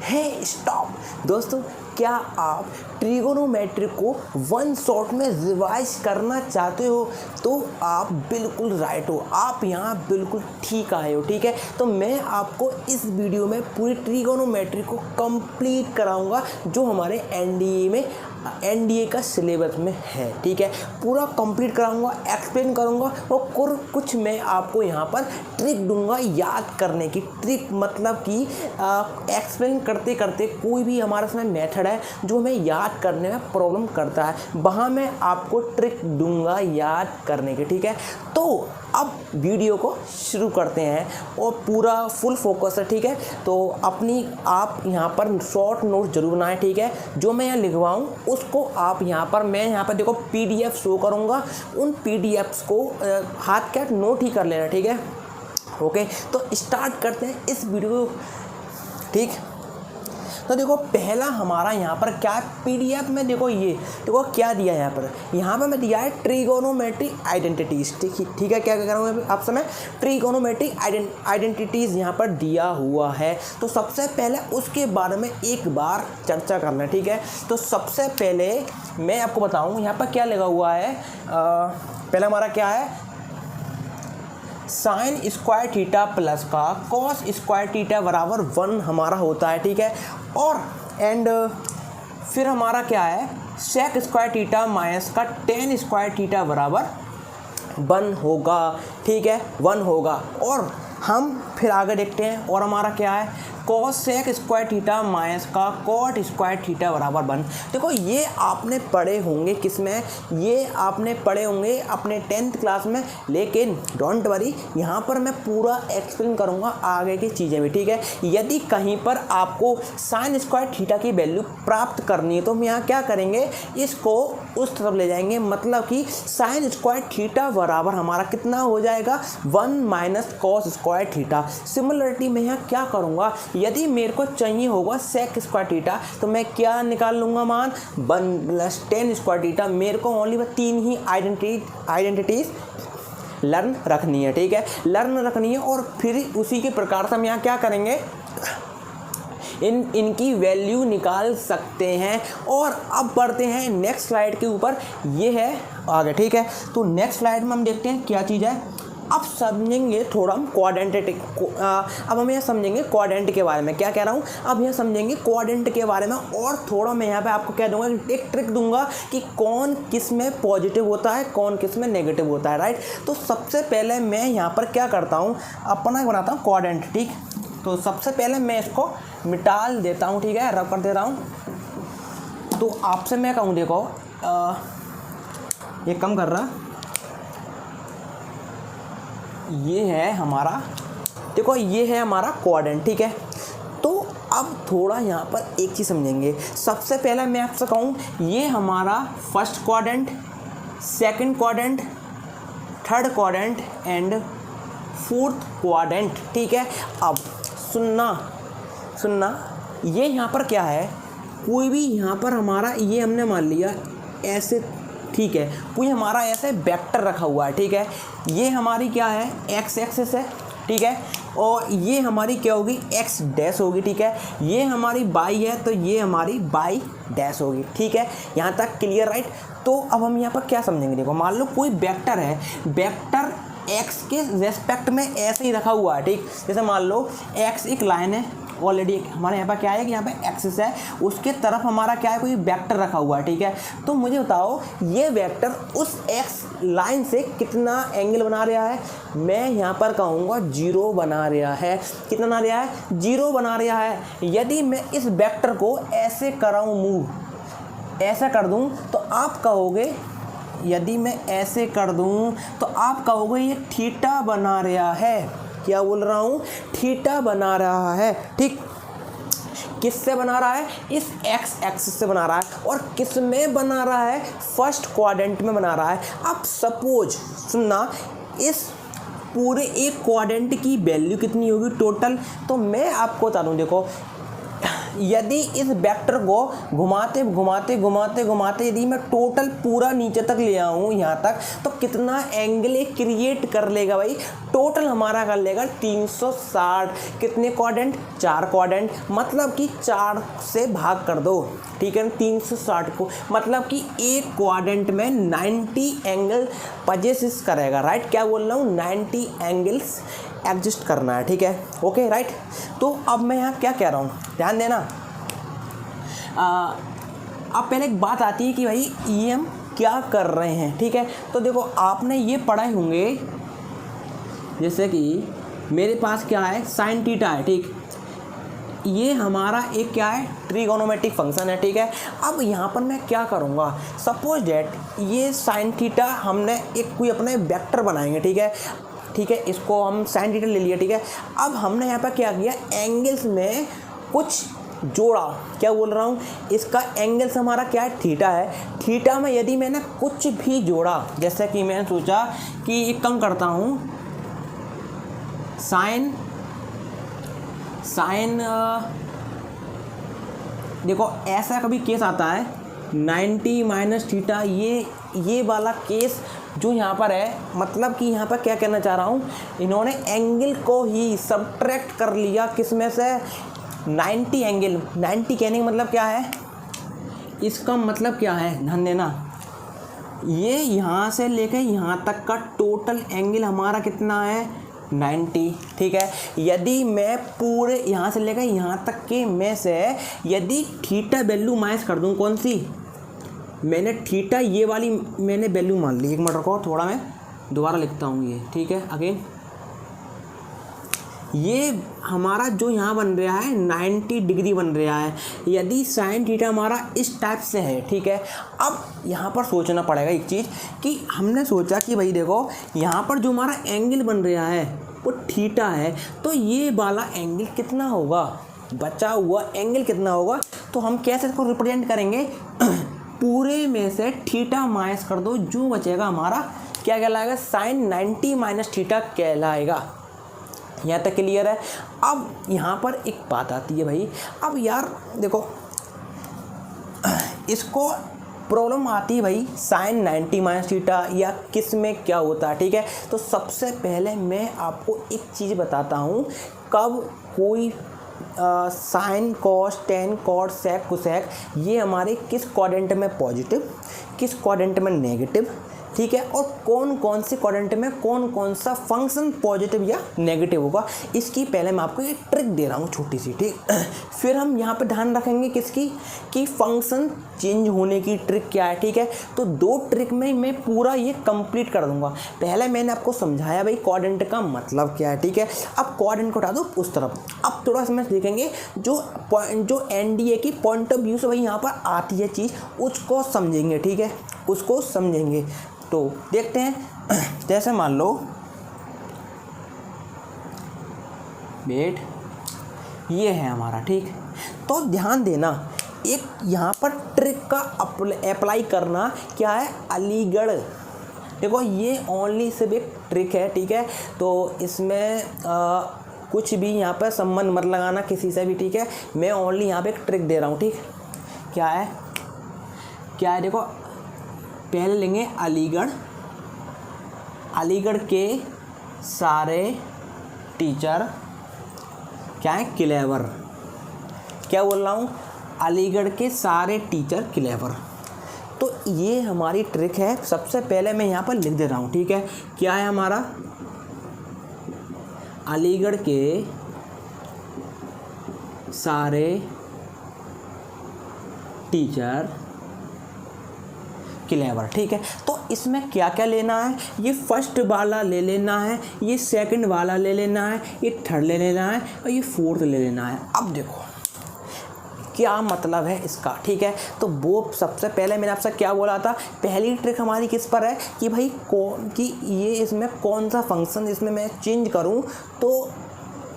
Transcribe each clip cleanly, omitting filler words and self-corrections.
है स्टॉप दोस्तों, क्या आप ट्रिगोनोमेट्री को वन शॉट में रिवाइज करना चाहते हो तो आप बिल्कुल राइट हो, आप यहाँ बिल्कुल ठीक आए हो। ठीक है, तो मैं आपको इस वीडियो में पूरी ट्रिगोनोमेट्री को कंप्लीट कराऊंगा जो हमारे एनडीए का सिलेबस में है। ठीक है, पूरा कंप्लीट कराऊंगा, एक्सप्लेन करूंगा और कुछ मैं आपको यहाँ पर ट्रिक दूंगा याद करने की। ट्रिक मतलब कि एक्सप्लेन करते करते कोई भी हमारे सामने मेथड है जो हमें याद करने में प्रॉब्लम करता है, वहाँ मैं आपको ट्रिक दूंगा याद करने की। ठीक है, तो अब वीडियो को शुरू करते हैं और पूरा फुल फोकस है। ठीक है, तो आप यहाँ पर शॉर्ट नोट जरूर बनाएं। ठीक है, जो मैं यहाँ लिखवाऊँ उसको आप मैं यहाँ पर देखो PDF शो करूँगा, उन PDFs को हाथ के नोट ही कर लेना। ठीक है, ओके, तो स्टार्ट करते हैं इस वीडियो को। ठीक, तो देखो पहला हमारा यहाँ पर क्या PDF में देखो क्या दिया है यहाँ पर मैं दिया है ट्रिगोनोमेट्रिक आइडेंटिटीज़। ठीक है, क्या कर रहा हूँ आप समय ट्रिगोनोमेट्रिक आइडेंटिटीज़ यहाँ पर दिया हुआ है। तो सबसे पहले उसके बारे में एक बार चर्चा करना है। ठीक है, तो सबसे पहले मैं आपको बताऊँ यहाँ पर क्या लगा हुआ है। पहला हमारा क्या है, साइन स्क्वायर थीटा प्लस का कॉस स्क्वायर थीटा बराबर 1 हमारा होता है। ठीक है, और फिर हमारा क्या है, सेक स्क्वायर थीटा माइनस का टेन स्क्वायर थीटा बराबर 1 होगा। ठीक है, 1 होगा। और हम फिर आगे देखते हैं, और हमारा क्या है, cos sec square theta minus का कॉट स्क्वायर थीटा बराबर 1। देखो ये आपने पढ़े होंगे किसमें, ये आपने पढ़े होंगे अपने 10th क्लास में, लेकिन डोंट वरी यहाँ पर मैं पूरा एक्सप्लेन करूँगा आगे की चीज़ें भी। ठीक है, यदि कहीं पर आपको साइन स्क्वायर थीटा की वैल्यू प्राप्त करनी है तो हम यहाँ क्या करेंगे, इसको उस तरफ ले जाएंगे, मतलब कि साइन स्क्वायर थीटा बराबर हमारा कितना हो जाएगा, 1 minus cos square theta. Similarity में यहाँ क्या करूँगा, यदि मेरे को चाहिए होगा सेक स्क्वायर थीटा तो मैं क्या निकाल लूँगा मान, 1 प्लस टेन स्क्वायर थीटा। मेरे को ओनली 3 ही आइडेंटिटीज लर्न रखनी है। ठीक है, लर्न रखनी है, और फिर उसी के प्रकार से हम यहाँ क्या करेंगे, इनकी वैल्यू निकाल सकते हैं। और अब बढ़ते हैं नेक्स्ट स्लाइड के ऊपर, ये है आगे। ठीक है, तो नेक्स्ट स्लाइड में हम देखते हैं क्या चीज़ है। अब समझेंगे थोड़ा हम अब हम यहाँ समझेंगे क्वाड्रेंट के बारे में। क्या कह रहा हूँ, अब यहाँ समझेंगे क्वाड्रेंट के बारे में, और थोड़ा मैं यहाँ पे आपको कह दूंगा, एक ट्रिक दूंगा कि कौन किस में पॉजिटिव होता है, कौन किस में नेगेटिव होता है। राइट, तो सबसे पहले मैं यहाँ पर क्या करता हूँ, अपना बनाता हूँ क्वाड्रेंट। ठीक, तो सबसे पहले मैं इसको मिटाल देता हूँ। ठीक है, रब कर दे रहा हूँ। तो आपसे मैं कहूँ, देखो ये कम कर रहा, ये है हमारा, देखो ये है हमारा क्वाड्रेंट। ठीक है, तो अब थोड़ा यहाँ पर एक चीज़ समझेंगे। सबसे पहले मैं आपसे कहूँ, ये हमारा first quadrant, second quadrant, third quadrant and fourth quadrant. ठीक है, अब सुनना ये यहाँ पर क्या है, कोई भी यहाँ पर हमारा ये हमने मान लिया ऐसे। ठीक है, कोई हमारा ऐसे वेक्टर रखा हुआ है। ठीक है, ये हमारी क्या है, एक्स एक्सिस है। ठीक है, और ये हमारी क्या होगी, एक्स डैश होगी। ठीक है, ये हमारी वाई है तो ये हमारी वाई डैश होगी। ठीक है, यहाँ तक क्लियर। राइट, तो अब हम यहाँ पर क्या समझेंगे, देखो मान लो कोई वेक्टर है, वेक्टर एक्स के रेस्पेक्ट में ऐसे ही रखा हुआ है। ठीक, जैसे मान लो एक्स एक लाइन है, ऑलरेडी हमारे यहाँ पर क्या है कि यहाँ पे एक्सिस है, उसके तरफ हमारा क्या है, कोई वेक्टर रखा हुआ है। ठीक है, तो मुझे बताओ ये वेक्टर उस एक्स लाइन से कितना एंगल बना रहा है, मैं यहाँ पर कहूँगा 0 बना रहा है। कितना बना रहा है, 0 बना रहा है। यदि मैं इस वेक्टर को ऐसे कराऊँ, मूव ऐसा कर दूँ, तो आप कहोगे, यदि मैं ऐसे कर दूँ तो आप कहोगे ये थीटा बना रहा है। क्या बोल रहा हूँ, थीटा बना रहा है। ठीक, किससे बना रहा है, इस एक्स एक्सिस से बना रहा है, और किस में बना रहा है, फर्स्ट क्वाड्रेंट में बना रहा है। अब सपोज सुनना, इस पूरे एक क्वाड्रेंट की वैल्यू कितनी होगी टोटल, तो मैं आपको बता दूँ, देखो यदि इस वेक्टर को घुमाते घुमाते घुमाते घुमाते यदि मैं टोटल पूरा नीचे तक ले आऊँ यहाँ तक, तो कितना एंगल क्रिएट कर लेगा भाई? टोटल हमारा कर लेगा 360। कितने क्वाड्रेंट? 4 क्वाड्रेंट, मतलब कि 4 से भाग कर दो, ठीक है ना, 360 को, मतलब कि एक क्वाड्रेंट में 90 एंगल पजेसिस करेगा, राइट? क्या बोल रहा हूँ? 90 एंगल्स एग्जिस्ट करना है, ठीक है, ओके, राइट। तो अब मैं यहाँ क्या कह रहा हूँ, ध्यान देना। अब पहले एक बात आती है कि भाई ये हम क्या कर रहे हैं, ठीक है। तो देखो आपने ये पढ़े होंगे, जैसे कि मेरे पास क्या है, साइन थीटा है, ठीक, ये हमारा एक क्या है, ट्रिगोनोमेट्रिक फंक्शन है, ठीक है। अब यहाँ पर मैं क्या करूँगा, सपोज डेट ये साइन थीटा हमने एक कोई अपने वेक्टर बनाएंगे, ठीक है, ठीक है, इसको हम साइन थीटा ले लिया, ठीक है। अब हमने यहाँ पर क्या किया, एंगल्स में कुछ जोड़ा, क्या बोल रहा हूँ, इसका एंगल्स हमारा क्या है, थीटा है। थीटा में यदि मैंने कुछ भी जोड़ा, जैसे कि मैंने सोचा कि एक कम करता हूँ, साइन देखो ऐसा कभी केस आता है 90 माइनस थीटा, ये वाला केस जो यहाँ पर है, मतलब कि यहाँ पर क्या कहना चाह रहा हूँ, इन्होंने एंगल को ही सब्ट्रैक्ट कर लिया, किस में से, 90 एंगल। 90 कहने का मतलब क्या है, इसका मतलब क्या है, ध्यान देना, ये यहाँ से लेकर यहाँ तक का टोटल एंगल हमारा कितना है, 90, ठीक है। यदि मैं पूरे यहाँ से लेकर यहाँ तक के में से यदि थीटा वैल्यू माइनस कर दूँ, कौन सी, मैंने थीटा ये वाली मैंने वैल्यू मान ली, एक मिनट रखो, थोड़ा मैं दोबारा लिखता हूँ ये, ठीक है, अगेन ये हमारा जो यहाँ बन रहा है 90 डिग्री बन रहा है, यदि साइन थीटा हमारा इस टाइप से है, ठीक है। अब यहाँ पर सोचना पड़ेगा एक चीज़ कि हमने सोचा कि भाई देखो यहाँ पर जो हमारा एंगल बन रहा है वो थीटा है, तो ये वाला एंगल कितना होगा, बचा हुआ एंगल कितना होगा, तो हम कैसे इसको रिप्रेजेंट करेंगे, पूरे में से थीटा माइनस कर दो, जो बचेगा हमारा क्या कहलाएगा, साइन 90 माइनस थीटा कहलाएगा। यहाँ तक क्लियर है। अब यहाँ पर एक बात आती है भाई, अब यार देखो इसको प्रॉब्लम आती है भाई, साइन 90 माइनस थीटा या किस में क्या होता है, ठीक है। तो सबसे पहले मैं आपको एक चीज़ बताता हूँ, कब कोई sine cos tan cot sec cosec ये हमारे किस क्वाड्रेंट में पॉजिटिव, किस क्वाड्रेंट में नेगेटिव, ठीक है, और कौन कौन से क्वाड्रेंट में कौन कौन सा फंक्शन पॉजिटिव या नेगेटिव होगा, इसकी पहले मैं आपको एक ट्रिक दे रहा हूँ छोटी सी, ठीक। फिर हम यहाँ पे ध्यान रखेंगे किसकी, कि फंक्शन चेंज होने की ट्रिक क्या है, ठीक है। तो 2 ट्रिक में मैं पूरा ये कंप्लीट कर दूंगा। पहले मैंने आपको समझाया भाई क्वाड्रेंट का मतलब क्या है, ठीक है। अब क्वाड्रेंट को हटा दो उस तरफ, अब थोड़ा सा मैं देखेंगे जो एनडीए की पॉइंट ऑफ व्यू से भाई यहाँ पर आती है चीज़, उसको समझेंगे, ठीक है, उसको समझेंगे। तो देखते हैं, जैसे मान लो वेट ये है हमारा, ठीक। तो ध्यान देना, एक यहाँ पर ट्रिक का अप्लाई करना क्या है, अलीगढ़, देखो ये ओनली सिर्फ एक ट्रिक है, ठीक है। तो इसमें कुछ भी यहाँ पर संबंध मत लगाना किसी से भी, ठीक है। मैं ओनली यहाँ पे एक ट्रिक दे रहा हूँ, ठीक। क्या है देखो, पहले लेंगे अलीगढ़, अलीगढ़ के सारे टीचर क्या है, क्लेवर, क्या बोल रहा हूँ, अलीगढ़ के सारे टीचर क्लेवर। तो ये हमारी ट्रिक है। सबसे पहले मैं यहाँ पर लिख दे रहा हूँ, ठीक है। क्या है हमारा, अलीगढ़ के सारे टीचर क्लेवर, ठीक है। तो इसमें क्या क्या लेना है, ये फर्स्ट वाला ले लेना है, ये सेकंड वाला ले लेना है, ये थर्ड ले लेना है और ये फोर्थ ले लेना है। अब देखो क्या मतलब है इसका, ठीक है। तो वो सबसे पहले मैंने आपसे क्या बोला था, पहली ट्रिक हमारी किस पर है कि भाई कि ये इसमें कौन सा फंक्शन इसमें मैं चेंज करूं तो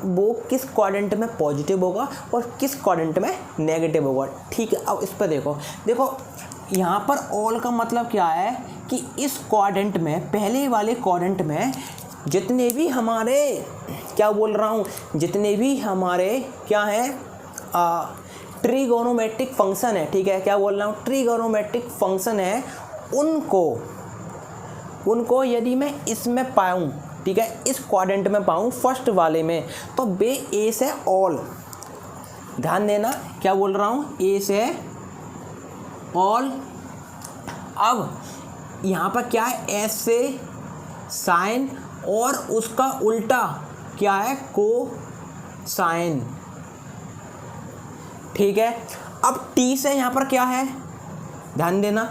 वो किस क्वाड्रेंट में पॉजिटिव होगा और किस क्वाड्रेंट में नेगेटिव होगा, ठीक है। अब इस पर देखो यहाँ पर ऑल का मतलब क्या है कि इस क्वाड्रेंट में, पहले वाले क्वाड्रेंट में जितने भी हमारे क्या बोल रहा हूँ, जितने भी हमारे क्या हैं ट्रिगोनोमेट्रिक फंक्शन है, ठीक है, क्या बोल रहा हूँ, ट्रिगोनोमेट्रिक फंक्शन है, उनको यदि मैं इसमें पाऊँ, ठीक है, इस क्वाड्रेंट में पाऊँ फर्स्ट वाले में, तो बे ए से ऑल, ध्यान देना क्या बोल रहा हूँ, ए से ऑल। अब यहाँ पर क्या है, एस से साइन और उसका उल्टा क्या है, को साइन, ठीक है। अब टी से यहाँ पर क्या है, ध्यान देना,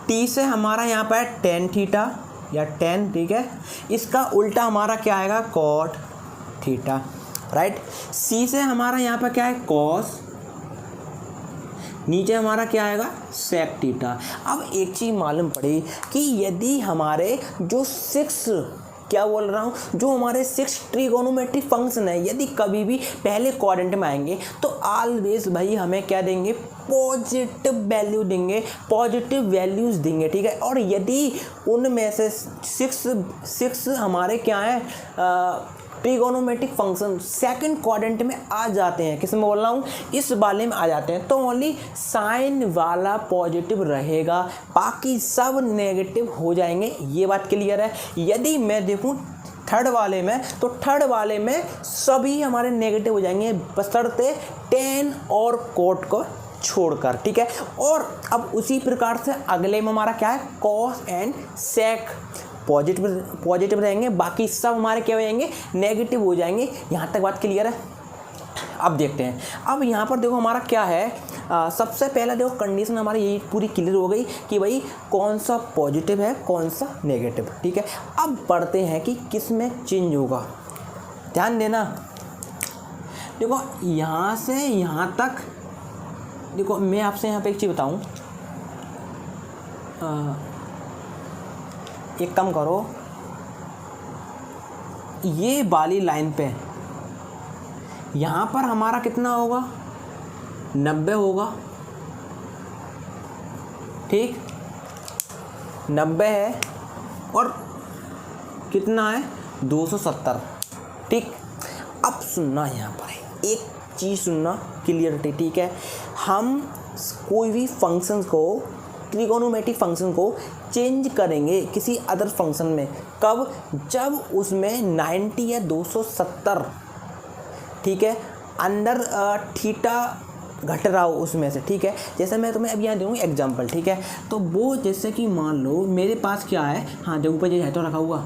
टी से हमारा यहाँ पर टेन थीटा या टेन, ठीक है, इसका उल्टा हमारा क्या आएगा, कॉट थीटा, राइट। सी से हमारा यहाँ पर क्या है, कॉस, नीचे हमारा क्या आएगा, सेक थीटा। अब एक चीज़ मालूम पड़ी कि यदि हमारे जो 6, क्या बोल रहा हूँ, जो हमारे 6 ट्रिगोनोमेट्रिक फंक्शन है, यदि कभी भी पहले क्वाड्रेंट में आएंगे तो ऑलवेज भाई हमें क्या देंगे, पॉजिटिव वैल्यू देंगे, पॉजिटिव वैल्यूज़ देंगे, ठीक है। और यदि उनमें से 6 हमारे क्या हैं, ट्रिगोनोमेट्रिक फंक्शन सेकंड क्वाड्रेंट में आ जाते हैं, किस में बोल रहा हूँ, इस वाले में आ जाते हैं, तो ओनली साइन वाला पॉजिटिव रहेगा, बाकी सब नेगेटिव हो जाएंगे। ये बात क्लियर है। यदि मैं देखूँ थर्ड वाले में, तो थर्ड वाले में सभी हमारे नेगेटिव हो जाएंगे बशर्ते टेन और कोट को छोड़कर, ठीक है। और अब उसी प्रकार से अगले में हमारा क्या है, कॉस एंड सेक पॉजिटिव रहेंगे, बाकी सब हमारे क्या हो जाएंगे, नेगेटिव हो जाएंगे। यहाँ तक बात क्लियर है। अब देखते हैं, अब यहाँ पर देखो हमारा क्या है, सबसे पहला देखो कंडीशन हमारी यही पूरी क्लियर हो गई कि भाई कौन सा पॉजिटिव है कौन सा नेगेटिव, ठीक है। अब पढ़ते हैं कि किस में चेंज होगा, ध्यान देना। देखो यहाँ से यहाँ तक, देखो मैं आपसे यहाँ पे एक चीज़ बताऊँ, एक काम करो, ये वाली लाइन पे यहाँ पर हमारा कितना होगा, 90 होगा, ठीक, 90 है, और कितना है, 270, ठीक। अब सुनना, यहाँ पर एक चीज़ सुनना, क्लियरिटी, ठीक है। हम कोई भी फंक्शन को, ट्रिगोनोमेट्रिक फंक्शन को चेंज करेंगे किसी अदर फंक्शन में, कब, जब उसमें 90 या 270, ठीक है, अंदर थीटा घट रहा हो उसमें से, ठीक है। जैसे मैं तुम्हें अब यहाँ दूँगा एग्जांपल, ठीक है। तो वो जैसे कि मान लो मेरे पास क्या है, हाँ जो ऊपर जो है तो रखा हुआ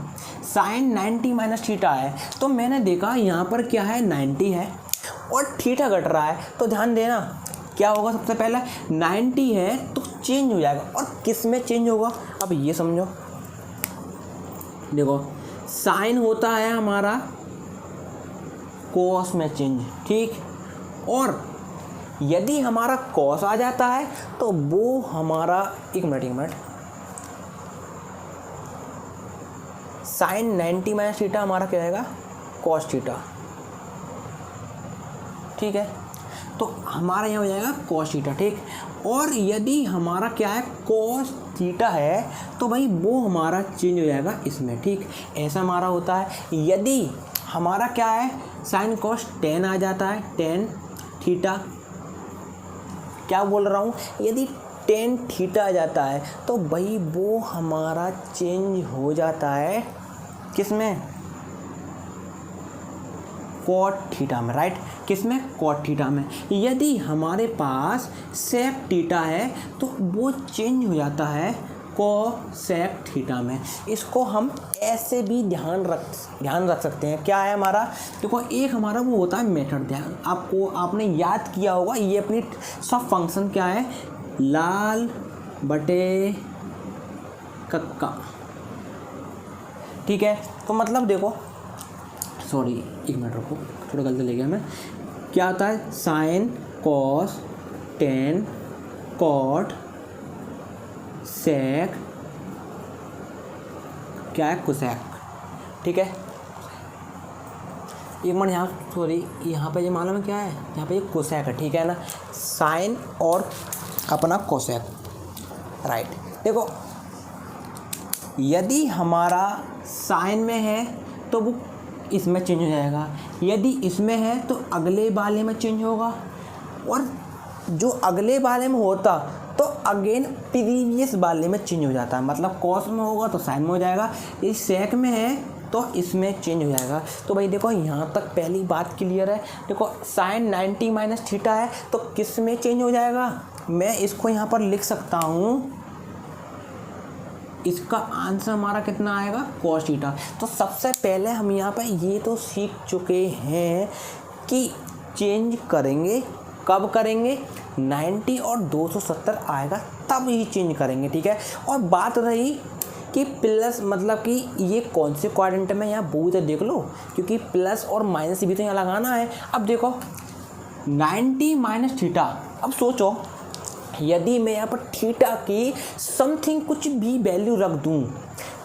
साइन 90 माइनस थीटा है, तो मैंने देखा यहाँ पर क्या है, 90 है और थीटा घट रहा है, तो ध्यान देना क्या होगा, सबसे पहले 90 है तो चेंज हो जाएगा, और किस में चेंज होगा, अब ये समझो। देखो साइन होता है हमारा कॉस में चेंज, ठीक, और यदि हमारा कॉस आ जाता है तो वो हमारा, एक मिनट, साइन 90 माइनस थीटा हमारा क्या आएगा, कॉस थीटा, ठीक है। तो हमारा यहाँ हो जाएगा कॉस थीटा, ठीक। और यदि हमारा क्या है, कॉस थीटा है, तो भाई वो हमारा चेंज हो जाएगा इसमें, ठीक, ऐसा हमारा होता है। यदि हमारा क्या है, साइन कॉस 10 आ जाता है, 10 थीटा, क्या बोल रहा हूँ, यदि 10 थीटा आ जाता है तो भाई वो हमारा चेंज हो जाता है किसमें, कॉट थीटा में, राइट, किसमें, कॉट थीटा में। यदि हमारे पास सेक थीटा है तो वो चेंज हो जाता है कोसेक थीटा में। इसको हम ऐसे भी ध्यान रख सकते हैं। क्या है हमारा, देखो एक हमारा वो होता है मेथड, ध्यान आपने याद किया होगा, ये अपनी सब फंक्शन क्या है, लाल बटे कक्का, ठीक है। तो मतलब देखो, सॉरी एक मिनट रुको, थोड़ा गलती ले गया मैं, क्या आता है, साइन कॉस 10 कॉट सेक, क्या है, कोसेक, ठीक है। एक मिनट यहाँ, सॉरी यहाँ पे ये मालूम है क्या है, यहाँ पे ये कोसेक है, ठीक है ना, साइन और अपना कोसेक, राइट। देखो यदि हमारा साइन में है तो वो इसमें चेंज हो जाएगा, यदि इसमें है तो अगले वाले में चेंज होगा, और जो अगले वाले में होता तो अगेन प्रीवियस वाले में चेंज हो जाता है, मतलब कॉस में होगा तो साइन में हो जाएगा, ये सेक में है तो इसमें चेंज हो जाएगा। तो भाई देखो यहाँ तक पहली बात क्लियर है। देखो साइन 90 माइनस थीटा है तो किस में चेंज हो जाएगा, मैं इसको यहाँ पर लिख सकता हूँ, इसका आंसर हमारा कितना आएगा, कॉस थीटा। तो सबसे पहले हम यहाँ पर ये तो सीख चुके हैं कि चेंज करेंगे, कब करेंगे, 90 और 270 आएगा तब ही चेंज करेंगे, ठीक है। और बात रही कि प्लस मतलब कि ये कौन से क्वाड्रेंट में, यहाँ वो तो देख लो, क्योंकि प्लस और माइनस भी तो यहाँ लगाना है। अब देखो 90 माइनस थीटा, अब सोचो यदि मैं यहाँ पर थीटा की समथिंग कुछ भी वैल्यू रख दूँ,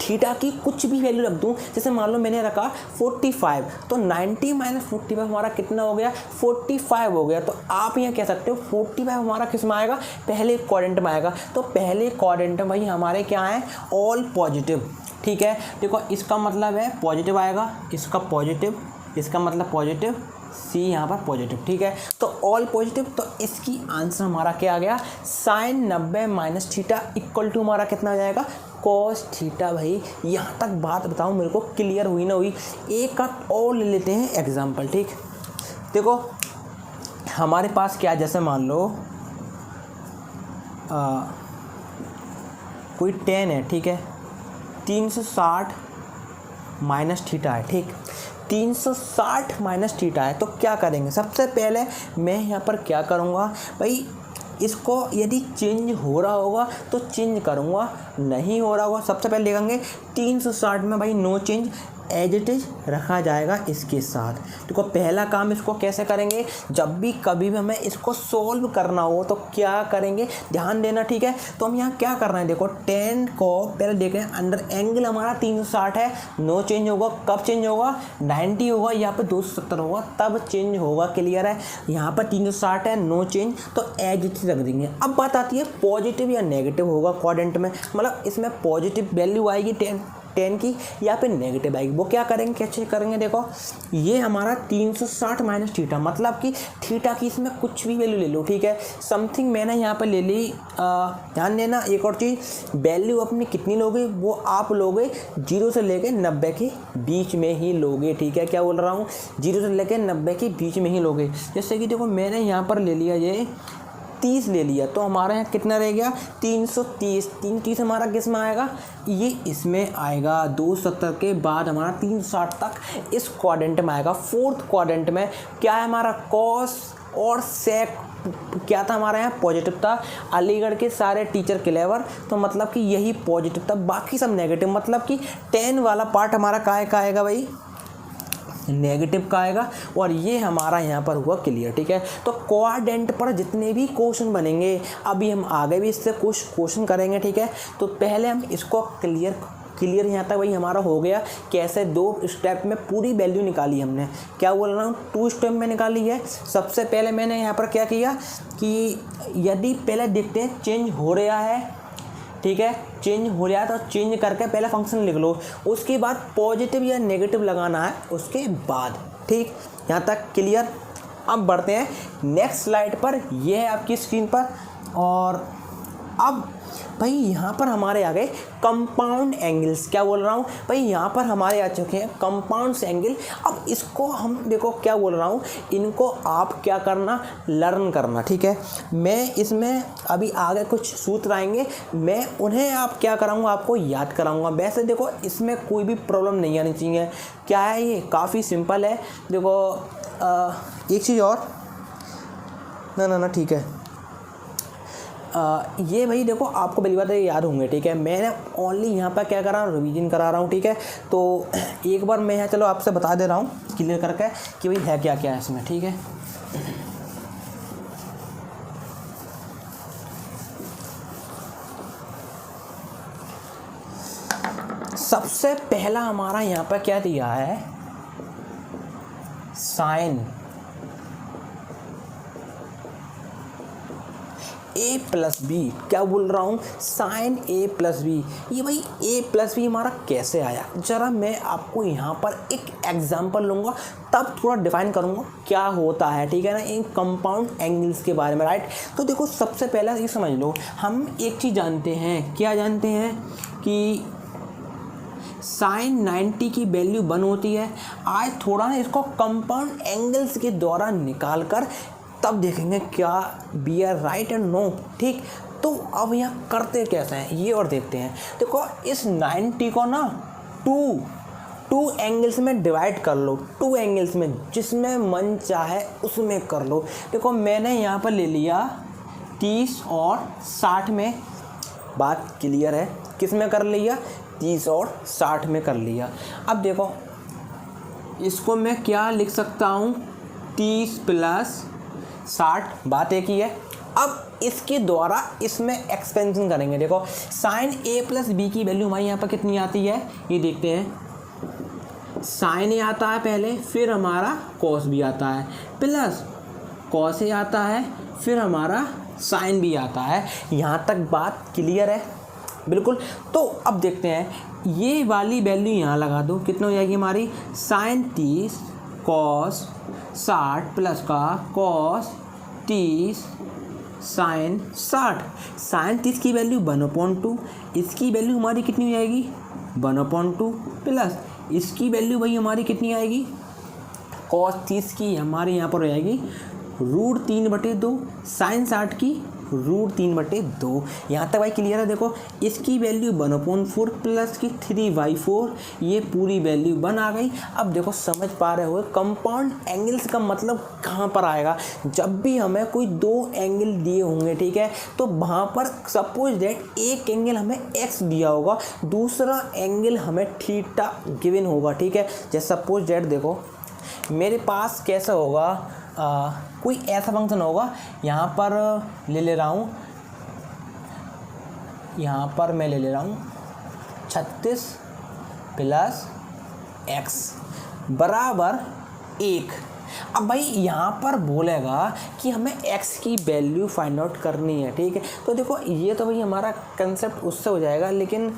थीटा की कुछ भी वैल्यू रख दूँ, जैसे मान लो मैंने रखा 45, तो 90 माइनस 45 हमारा कितना हो गया, 45 हो गया। तो आप यहाँ कह सकते हो 45 हमारा किस में आएगा, पहले क्वाड्रेंट में आएगा। तो पहले क्वाड्रेंट में भाई हमारे क्या है, ऑल पॉजिटिव, ठीक है। देखो इसका मतलब है पॉजिटिव आएगा, इसका पॉजिटिव, इसका मतलब पॉजिटिव, सी यहाँ पर पॉजिटिव, ठीक है। तो ऑल पॉजिटिव, तो इसकी आंसर हमारा क्या आ गया, sine 90 minus theta equal to हमारा कितना आ जाएगा, कॉस थीटा। भाई यहाँ तक बात बताऊँ मेरे को क्लियर हुई ना हुई। एक और ले लेते हैं एग्जांपल, ठीक। देखो हमारे पास क्या, जैसे मान लो कोई 10 है, ठीक है, 360 माइनस थीटा है, ठीक, 360 माइनस थीटा है। तो क्या करेंगे, सबसे पहले मैं यहाँ पर क्या करूँगा भाई, इसको यदि चेंज हो रहा होगा तो चेंज करूँगा, नहीं हो रहा होगा सबसे पहले देखेंगे 360 में भाई no change, as it is रखा जाएगा इसके साथ। देखो पहला काम इसको कैसे करेंगे, जब भी कभी भी हमें इसको सोल्व करना हो तो क्या करेंगे, ध्यान देना, ठीक है। तो हम यहाँ क्या कर रहे हैं, देखो 10 को पहले देखें, अंडर एंगल हमारा 360 है, नो चेंज होगा, कब चेंज होगा, 90 होगा, यहाँ पर 270 होगा तब चेंज होगा, क्लियर है। यहाँ पर 360 है, नो चेंज, तो एज इट इज रख देंगे। अब बात आती है पॉजिटिव या नेगेटिव होगा क्वाड्रेंट में, मतलब इसमें पॉजिटिव वैल्यू आएगी 10 की या फिर नेगेटिव आएगी, वो क्या करेंगे, कैसे करेंगे, देखो ये हमारा 360 माइनस थीटा, मतलब कि थीटा की इसमें कुछ भी वैल्यू ले लो, ठीक है। समथिंग मैंने यहाँ पर ले ली, ध्यान देना एक और चीज़, वैल्यू अपनी कितनी लोगे, वो आप लोगे 0 से लेके 90 के बीच में ही लोगे, ठीक है। क्या बोल रहा हूँ, 0 से लेके 90 के बीच में ही लोगे। जैसे कि देखो मैंने यहाँ पर ले लिया ये 30 ले लिया, तो हमारे यहाँ कितना रह गया, 330, 330 हमारा किस में आएगा, ये इसमें आएगा। 270 के बाद हमारा 360 तक इस क्वाड्रेंट में आएगा। फोर्थ क्वाड्रेंट में क्या है हमारा, कॉस और सेक क्या था हमारे यहाँ, पॉजिटिव था। अलीगढ़ के सारे टीचर क्लेवर, तो मतलब कि यही पॉजिटिव था, बाकी सब नेगेटिव, मतलब कि 10 वाला पार्ट हमारा काहे का आएगा भाई, नेगेटिव का आएगा। और ये हमारा यहाँ पर हुआ क्लियर, ठीक है। तो क्वाड्रेंट पर जितने भी क्वेश्चन बनेंगे, अभी हम आगे भी इससे कुछ क्वेश्चन करेंगे, ठीक है। तो पहले हम इसको क्लियर यहाँ तक भाई हमारा हो गया, कैसे 2 स्टेप में पूरी वैल्यू निकाली हमने, क्या बोल रहा हूँ, 2 स्टेप में निकाली है। सबसे पहले मैंने यहाँ पर क्या किया कि यदि पहले देखते हैं चेंज हो रहा है, ठीक है, चेंज हो रहा है तो चेंज करके पहले फंक्शन लिख लो, उसके बाद पॉजिटिव या नेगेटिव लगाना है उसके बाद, ठीक, यहाँ तक क्लियर। अब बढ़ते हैं नेक्स्ट स्लाइड पर, ये है आपकी स्क्रीन पर। और अब भाई यहाँ पर हमारे आ गए कंपाउंड एंगल्स, क्या बोल रहा हूँ भाई, यहाँ पर हमारे आ चुके हैं कंपाउंड एंगल। अब इसको हम देखो क्या बोल रहा हूँ, इनको आप क्या करना, लर्न करना, ठीक है। मैं इसमें अभी आगे कुछ सूत्र आएंगे, मैं उन्हें आप क्या कराऊँगा, आपको याद कराऊँगा। वैसे देखो इसमें कोई भी प्रॉब्लम नहीं आनी चाहिए, क्या है ये काफ़ी सिंपल है। देखो एक चीज़ और, ना ठीक है, ये भाई देखो आपको पहली बात याद होंगे, ठीक है। मैंने ओनली यहाँ पर क्या करा, रिवीजन करा रहा हूँ, ठीक है। तो एक बार मैं यहाँ चलो आपसे बता दे रहा हूँ क्लियर करके कि भाई है क्या क्या है इसमें, ठीक है। सबसे पहला हमारा यहाँ पर क्या दिया है, साइन ए प्लस बी, क्या बोल रहा हूँ, साइन ए प्लस बी। ये भाई ए प्लस बी हमारा कैसे आया, ज़रा मैं आपको यहाँ पर एक एग्जांपल लूँगा, तब थोड़ा डिफाइन करूँगा क्या होता है, ठीक है ना, इन कंपाउंड एंगल्स के बारे में, राइट। तो देखो सबसे पहले ये समझ लो, हम एक चीज़ जानते हैं, क्या जानते हैं कि साइन 90 की वैल्यू 1 होती है। आज थोड़ा ना इसको कंपाउंड एंगल्स के द्वारा निकाल कर तब देखेंगे क्या B R right and no, ठीक। तो अब यहाँ करते कैसे हैं ये और देखते हैं। देखो इस 90 को ना टू एंगल्स में डिवाइड कर लो, 2 एंगल्स में, जिसमें मन चाहे उसमें कर लो। देखो मैंने यहाँ पर ले लिया 30 और 60 में, बात क्लियर है, किस में कर लिया, 30 और 60 में कर लिया। अब देखो इसको मैं क्या लिख सकता हूँ, 30 प्लस 60, बात एक ही है। अब इसके द्वारा इसमें एक्सपेंशन करेंगे। देखो साइन ए प्लस बी की वैल्यू हमारी यहाँ पर कितनी आती है, ये देखते हैं। साइन ए आता है पहले, फिर हमारा कॉस भी आता है, प्लस कॉस ए आता है, फिर हमारा साइन भी आता है। यहाँ तक बात क्लियर है, बिल्कुल। तो अब देखते हैं, ये वाली वैल्यू यहाँ लगा दो, कितना हो जाएगी हमारी, साइन 30 कॉस 60 प्लस का कॉस 30 साइन 60। साइन 30 की वैल्यू 1/2, इसकी वैल्यू हमारी कितनी हो जाएगी, 1/2, प्लस इसकी वैल्यू भाई हमारी कितनी आएगी, कॉस 30 की हमारे यहाँ पर हो जाएगी √3/2, साइन 60 की √3/2। यहाँ तक भाई क्लियर है। देखो इसकी वैल्यू 1/4 प्लस की 3/4, ये पूरी वैल्यू 1 आ गई। अब देखो समझ पा रहे हो कंपाउंड एंगल्स का मतलब कहाँ पर आएगा, जब भी हमें कोई 2 एंगल दिए होंगे, ठीक है, तो वहाँ पर सपोज दैट एक एंगल हमें x दिया होगा, दूसरा एंगल हमें थीटा गिवन होगा, ठीक है। जैसे सपोज दैट देखो मेरे पास कैसा होगा, कोई ऐसा फंक्शन होगा, यहाँ पर ले रहा हूँ, यहाँ पर मैं ले रहा हूँ 36 प्लस x बराबर 1। अब भाई यहाँ पर बोलेगा कि हमें x की वैल्यू फाइंड आउट करनी है, ठीक है। तो देखो ये तो भाई हमारा कंसेप्ट उससे हो जाएगा, लेकिन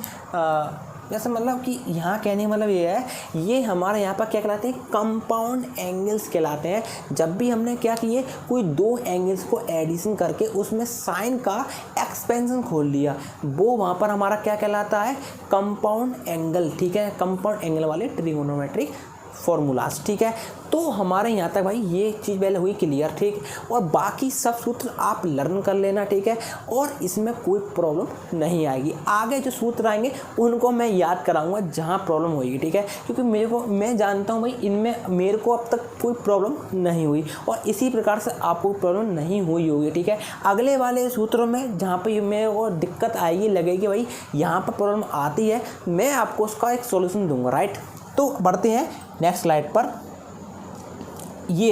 जैसे मतलब कि यहाँ कहने मतलब ये है, ये हमारे यहाँ पर क्या कहलाते हैं, कंपाउंड एंगल्स कहलाते हैं। जब भी हमने क्या किए, कोई 2 एंगल्स को एडिशन करके उसमें साइन का एक्सपेंशन खोल लिया, वो वहाँ पर हमारा क्या कहलाता है, कंपाउंड एंगल, ठीक है। कंपाउंड एंगल वाले ट्रिगोनोमेट्रिक फॉर्मूलाज, ठीक है। तो हमारे यहाँ तक भाई ये चीज़ पहले हुई क्लियर, ठीक। और बाकी सब सूत्र आप लर्न कर लेना, ठीक है, और इसमें कोई प्रॉब्लम नहीं आएगी। आगे जो सूत्र आएंगे उनको मैं याद कराऊंगा जहाँ प्रॉब्लम होगी, ठीक है, क्योंकि मैं जानता हूँ भाई इनमें मेरे को अब तक कोई प्रॉब्लम नहीं हुई, और इसी प्रकार से आपको प्रॉब्लम नहीं हुई होगी, ठीक है। अगले वाले सूत्रों में जहाँ पर मेरे को दिक्कत आएगी, लगेगी भाई यहाँ पर प्रॉब्लम आती है, मैं आपको उसका एक सोल्यूशन दूंगा, राइट। तो बढ़ते हैं नेक्स्ट स्लाइड पर। ये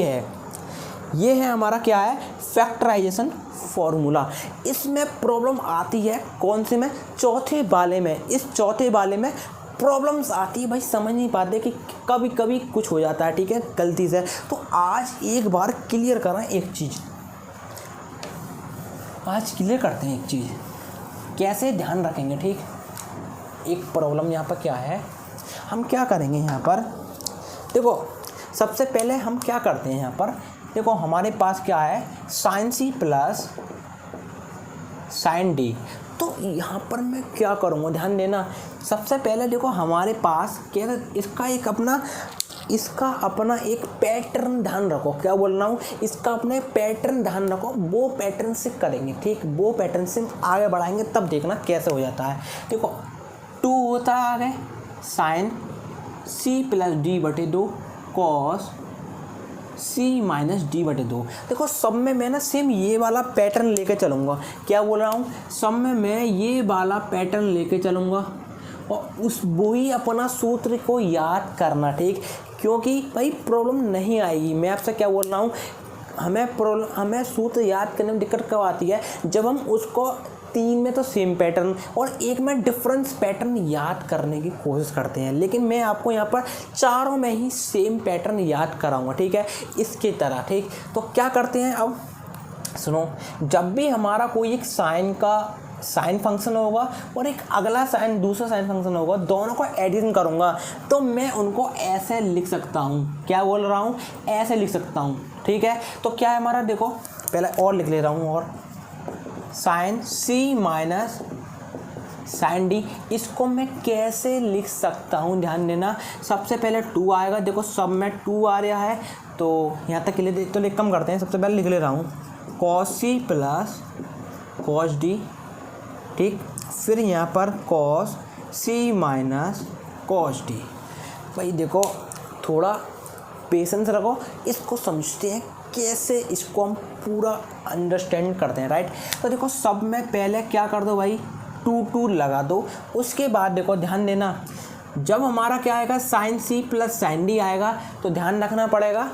है हमारा क्या है, फैक्टराइजेशन फॉर्मूला। इसमें प्रॉब्लम आती है कौन से में, चौथे वाले में। इस चौथे वाले में प्रॉब्लम्स आती है भाई, समझ नहीं पाते कि कभी कभी कुछ हो जाता है, ठीक है, गलती से। तो आज एक बार क्लियर करें एक चीज़, आज क्लियर करते हैं एक चीज़, कैसे ध्यान रखेंगे, ठीक। एक प्रॉब्लम यहाँ पर क्या है, हम क्या करेंगे यहाँ पर, देखो सबसे पहले हम क्या करते हैं यहाँ पर, देखो हमारे पास क्या है, sine C plus sine D. तो यहाँ पर मैं क्या करूँगा, ध्यान देना। सबसे पहले देखो हमारे पास क्या है, इसका अपना एक पैटर्न ध्यान रखो, क्या बोल रहा हूँ, इसका अपने पैटर्न ध्यान रखो, वो पैटर्न से करेंगे, ठीक, वो पैटर्न से आगे बढ़ाएंगे, तब देखना कैसे हो जाता है। देखो 2 होता है आगे sine C plus d/2 cos C minus d/2। देखो सब में मैं ना सेम ये वाला पैटर्न लेके चलूँगा, क्या बोल रहा हूँ, सब में मैं ये वाला पैटर्न लेके चलूँगा, और वही अपना सूत्र को याद करना, ठीक, क्योंकि भाई प्रॉब्लम नहीं आएगी। मैं आपसे क्या बोल रहा हूँ, हमें सूत्र याद करने में दिक्कत कब आती है, जब हम उसको 3 में तो सेम पैटर्न और 1 में डिफरेंस पैटर्न याद करने की कोशिश करते हैं, लेकिन मैं आपको यहाँ पर चारों में ही सेम पैटर्न याद कराऊंगा, ठीक है, इसकी तरह, ठीक। तो क्या करते हैं, अब सुनो, जब भी हमारा कोई एक साइन फंक्शन होगा और एक अगला दूसरा साइन फंक्शन होगा, दोनों को एडिशन करूँगा तो मैं उनको ऐसे लिख सकता हूँ। क्या बोल रहा हूँ? ऐसे लिख सकता हूँ। ठीक है, तो क्या है हमारा, देखो पहले और लिख ले रहा हूँ, और sign C minus sine D, इसको मैं कैसे लिख सकता हूँ? ध्यान देना, सबसे पहले 2 आएगा। देखो सब में 2 आ रहा है, तो यहाँ तक के लिए तो कम करते हैं। सबसे पहले लिख ले रहा हूँ cos C plus cos D. ठीक, फिर यहाँ पर cos C minus cos D. भाई देखो थोड़ा पेशेंस रखो, इसको समझते हैं कैसे, इसको हम पूरा अंडरस्टैंड करते हैं। राइट, तो देखो सब में पहले क्या कर दो भाई, 2 लगा दो। उसके बाद देखो ध्यान देना, जब हमारा क्या आएगा sine C plus sine D आएगा, तो ध्यान रखना पड़ेगा।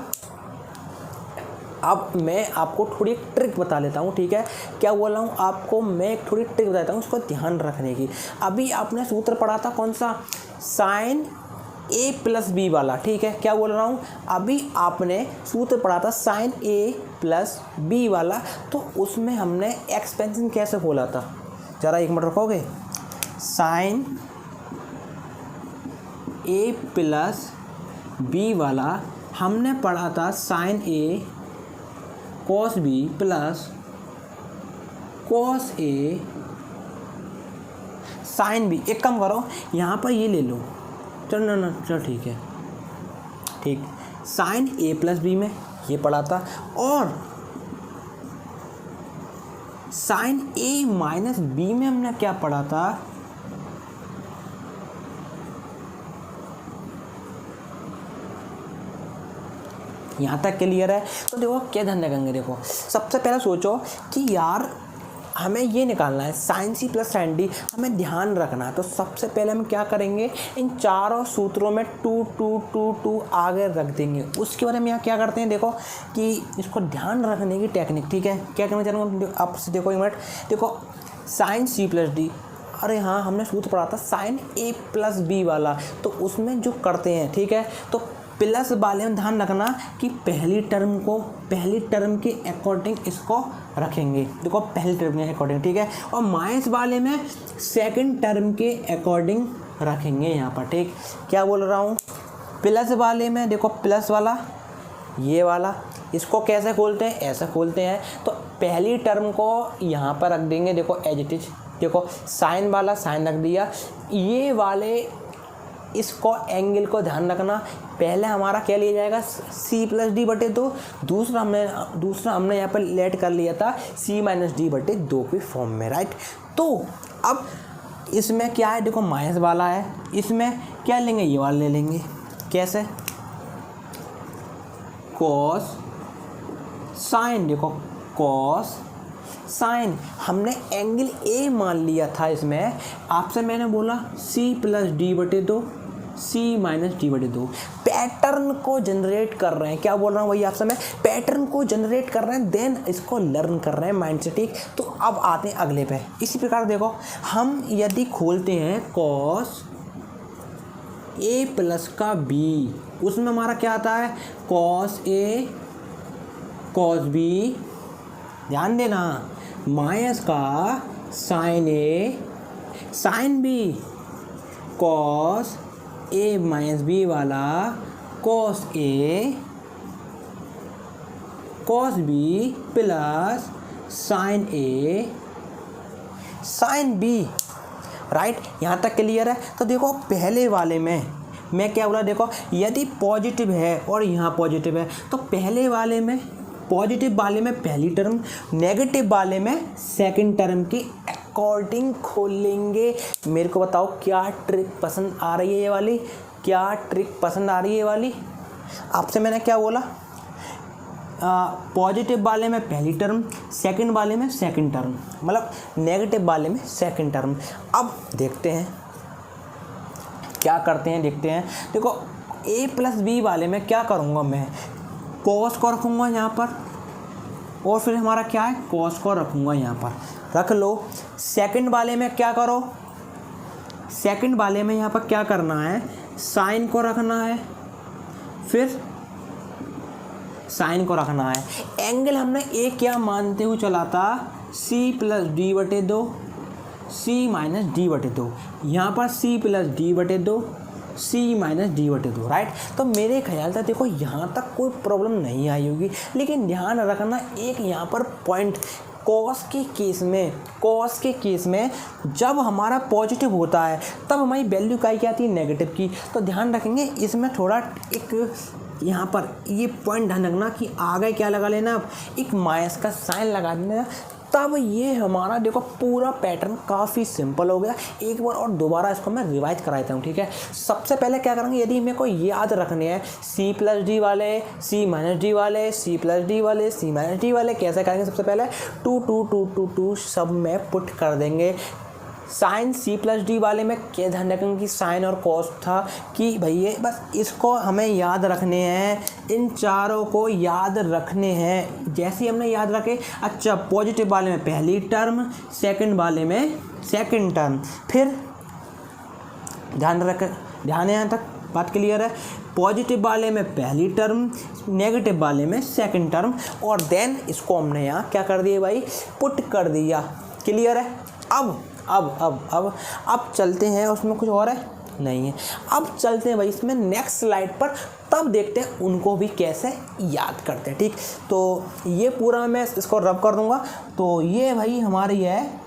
अब मैं आपको थोड़ी ट्रिक बता लेता हूँ। ठीक है, क्या बोल रहा हूँ आपको, मैं एक थोड़ी ट्रिक बताता हूँ, उसको ध्यान रखने की। अभी आपने सूत्र पढ़ा था कौन सा, साइन ए प्लस बी वाला। ठीक है, क्या बोल रहा हूँ, अभी आपने सूत्र पढ़ा था साइन ए प्लस बी वाला, तो उसमें हमने एक्सपेंशन कैसे खोला था, ज़रा एक मिनट रखोगे। साइन ए प्लस बी वाला हमने पढ़ा था sign A cos B plus cos A sine B. एक काम करो, यहाँ पर ये ले लो, चलो ना चलो ठीक है, ठीक, साइन ए प्लस बी में ये पढ़ा था, और साइन ए माइनस बी में हमने क्या पढ़ा था, यहाँ तक क्लियर है? तो देखो क्या ध्यान रखेंगे, देखो सबसे पहले सोचो कि यार हमें ये निकालना है sine C plus sine D, हमें ध्यान रखना है। तो सबसे पहले हम क्या करेंगे, इन चारों सूत्रों में 2 2 2 2 आगे रख देंगे। उसके बाद हम यहाँ क्या करते हैं, देखो कि इसको ध्यान रखने की टेक्निक। ठीक है, क्या करना चाहूँगा आपसे, देखो एक मिनट, देखो साइन सी प्लस डी, अरे हाँ हमने सूत्र पढ़ा था साइन ए प्लस बी वाला, तो उसमें जो करते हैं, ठीक है, तो प्लस वाले में ध्यान रखना कि पहली टर्म के अकॉर्डिंग इसको रखेंगे। देखो पहली टर्म के अकॉर्डिंग, ठीक है, और माइनस वाले में सेकंड टर्म के अकॉर्डिंग रखेंगे यहाँ पर। ठीक, क्या बोल रहा हूँ, प्लस वाले में देखो प्लस वाला ये वाला, इसको कैसे खोलते हैं, ऐसा खोलते हैं। तो पहली टर्म को यहाँ पर रख देंगे, देखो एज इट इज, देखो साइन वाला साइन रख दिया, ये वाले इसको एंगल को ध्यान रखना, पहले हमारा क्या लिया जाएगा सी प्लस डी बटे 2, दूसरा हमने यहाँ पर लेट कर लिया था सी माइनस डी बटे 2 के फॉर्म में। राइट, तो अब इसमें क्या है, देखो माइनस वाला है, इसमें क्या लेंगे, ये वाला ले लेंगे। कैसे, कॉस साइन, देखो कॉस साइन, हमने एंगल ए मान लिया था इसमें, आपसे मैंने बोला सी प्लस डी बटे 2 सी माइनस डी बटे 2, पैटर्न को जनरेट कर रहे हैं। क्या बोल रहा हूँ वही आपसे मैं, पैटर्न को जनरेट कर रहे हैं, देन इसको लर्न कर रहे हैं माइंड से। ठीक, तो अब आते हैं अगले पे। इसी प्रकार देखो हम यदि खोलते हैं कॉस ए प्लस का बी, उसमें हमारा क्या आता है कॉस ए कॉस बी, ध्यान देना, माइनस का sign A sine B, cos A minus B वाला cos A cos B plus sign A sine B. Right, यहाँ तक क्लियर है? तो देखो पहले वाले में मैं क्या बोला, देखो यदि पॉजिटिव है और यहाँ पॉजिटिव है, तो पहले वाले में पॉजिटिव वाले में पहली टर्म, नेगेटिव वाले में सेकंड टर्म की अकॉर्डिंग खोलेंगे। मेरे को बताओ क्या ट्रिक पसंद आ रही है ये वाली, क्या ट्रिक पसंद आ रही है ये वाली? आपसे मैंने क्या बोला, पॉजिटिव वाले में पहली टर्म, सेकंड वाले में सेकंड टर्म, मतलब नेगेटिव वाले में सेकंड टर्म। अब देखते हैं क्या करते हैं, देखते हैं। देखो a प्लस बी वाले में क्या करूँगा मैं, कॉस को रखूँगा यहाँ पर, और फिर हमारा क्या है कॉस को रखूँगा यहाँ पर, रख लो। सेकंड वाले में क्या करो, सेकंड वाले में यहाँ पर क्या करना है, साइन को रखना है, फिर साइन को रखना है। एंगल हमने ए क्या मानते हुए चला था, सी प्लस डी बटे 2, सी माइनस डी बटे 2, यहाँ पर सी प्लस डी बटे 2, सी माइनस डी बटे 2, राइट। तो मेरे ख्याल से देखो यहाँ तक कोई प्रॉब्लम नहीं आई होगी, लेकिन ध्यान रखना एक यहाँ पर पॉइंट, कॉस के केस में जब हमारा पॉजिटिव होता है तब हमारी वैल्यू क्या आती है, नेगेटिव की। तो ध्यान रखेंगे इसमें थोड़ा एक यहाँ पर ये पॉइंट ध्यान रखना कि आगे क्या लगा लेना, अब एक माइनस का साइन लगा देना, तब ये हमारा देखो पूरा पैटर्न काफ़ी सिंपल हो गया। एक बार और दोबारा इसको मैं रिवाइज करा देता हूँ, ठीक है। सबसे पहले क्या करेंगे, यदि मेरे को याद रखने हैं सी प्लस डी वाले, सी माइनस डी वाले, सी प्लस डी वाले, सी माइनस डी वाले, कैसे करेंगे, सबसे पहले 2 2 2 2 2 सब में पुट कर देंगे। साइन सी प्लस डी वाले में क्या ध्यान रखेंगे कि साइन और कॉस था कि भैया बस इसको हमें याद रखने हैं, इन चारों को याद रखने हैं। जैसे ही हमने याद रखे, अच्छा पॉजिटिव वाले में पहली टर्म, सेकंड वाले में सेकंड टर्म, फिर ध्यान है यहाँ तक बात क्लियर है। पॉजिटिव वाले में पहली टर्म, नेगेटिव वाले में सेकंड टर्म, और देन इसको हमने यहाँ क्या कर दिया भाई, पुट कर दिया। क्लियर है। अब चलते हैं, उसमें कुछ और है नहीं है। अब चलते हैं भाई इसमें नेक्स्ट स्लाइड पर, तब देखते हैं उनको भी कैसे याद करते हैं, ठीक। तो ये पूरा मैं इसको रब कर दूंगा। तो ये भाई हमारी है,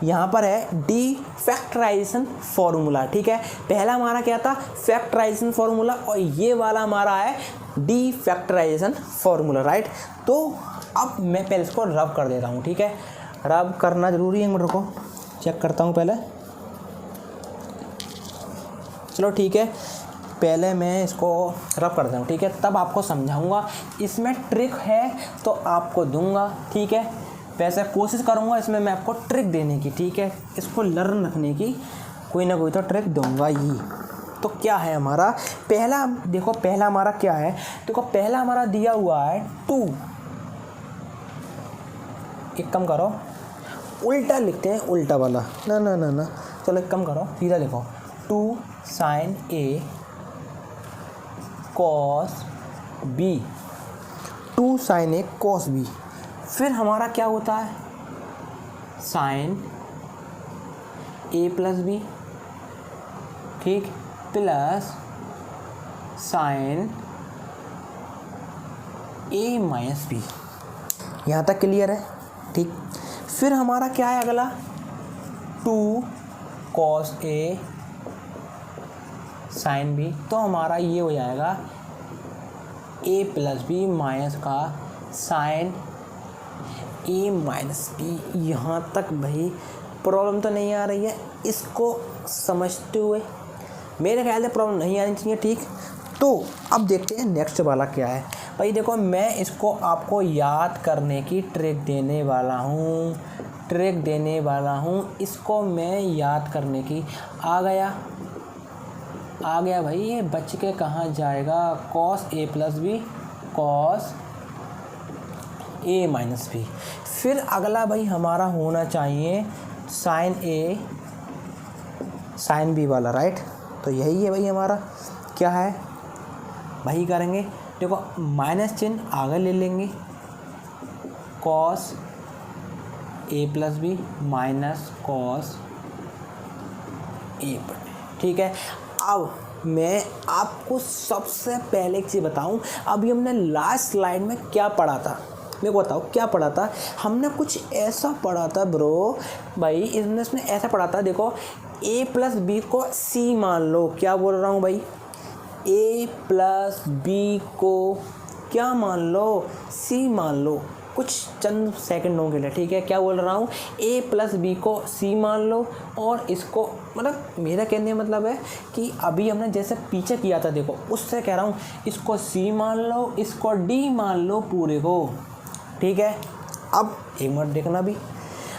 यहाँ पर है डी फैक्टराइजेशन फॉर्मूला, ठीक है। पहला हमारा क्या था, फैक्टराइजेशन फॉर्मूला, और ये वाला हमारा है डी फैक्टराइजेशन फॉर्मूला, राइट। तो अब मैं पहले इसको रब कर देता हूँ, ठीक है। रब करना ज़रूरी है, मैं रुको चेक करता हूँ पहले। चलो ठीक है, पहले मैं इसको रब कर देता हूँ, ठीक है, तब आपको समझाऊँगा। इसमें ट्रिक है तो आपको दूंगा, ठीक है। वैसे कोशिश करूँगा इसमें मैं आपको ट्रिक देने की, ठीक है, इसको लर्न रखने की कोई ना कोई तो ट्रिक दूंगा ही। तो क्या है हमारा पहला, देखो पहला हमारा क्या है, देखो पहला हमारा दिया हुआ है 2, एक कम करो, उल्टा लिखते हैं, उल्टा वाला, ना, चलो एक कम करो, सीधा लिखो, 2 साइन ए कॉस बी, 2 साइन ए कॉस बी। फिर हमारा क्या होता है, साइन ए प्लस बी, ठीक, प्लस साइन ए माइनस बी। यहाँ तक क्लियर है, ठीक। फिर हमारा क्या है अगला, 2 कॉस ए साइन बी, तो हमारा ये हो जाएगा ए प्लस बी माइनस का साइन ए माइनस बी। यहाँ तक भाई प्रॉब्लम तो नहीं आ रही है, इसको समझते हुए मेरे ख्याल से प्रॉब्लम नहीं आनी चाहिए, ठीक। तो अब देखते हैं नेक्स्ट वाला क्या है भाई। देखो मैं इसको आपको याद करने की ट्रिक देने वाला हूँ, इसको मैं याद करने की, आ गया भाई, ये बच के कहाँ जाएगा, cos A plus B, cos A minus B. फिर अगला भाई हमारा होना चाहिए साइन ए साइन बी वाला, राइट। तो यही है भाई हमारा, क्या है वही करेंगे। देखो माइनस चिन्ह आगे ले लेंगे, cos A plus B minus cos A, ठीक है। अब मैं आपको सबसे पहले एक चीज़ बताऊं, अभी हमने लास्ट स्लाइड में क्या पढ़ा था, मेरे को बताओ क्या पढ़ा था। हमने कुछ ऐसा पढ़ा था ब्रो भाई, इसमें ऐसा पढ़ा था, देखो ए प्लस बी को सी मान लो, क्या बोल रहा हूँ भाई, ए प्लस बी को क्या मान लो, सी मान लो, कुछ चंद सेकंडों के लिए, ठीक है। क्या बोल रहा हूँ, ए प्लस बी को सी मान लो, और इसको मतलब मेरा कहने का मतलब है कि अभी हमने जैसे पीछे किया था, देखो उससे कह रहा हूँ, इसको सी मान लो, इसको डी मान लो पूरे को, ठीक है। अब एक मिनट देखना भी,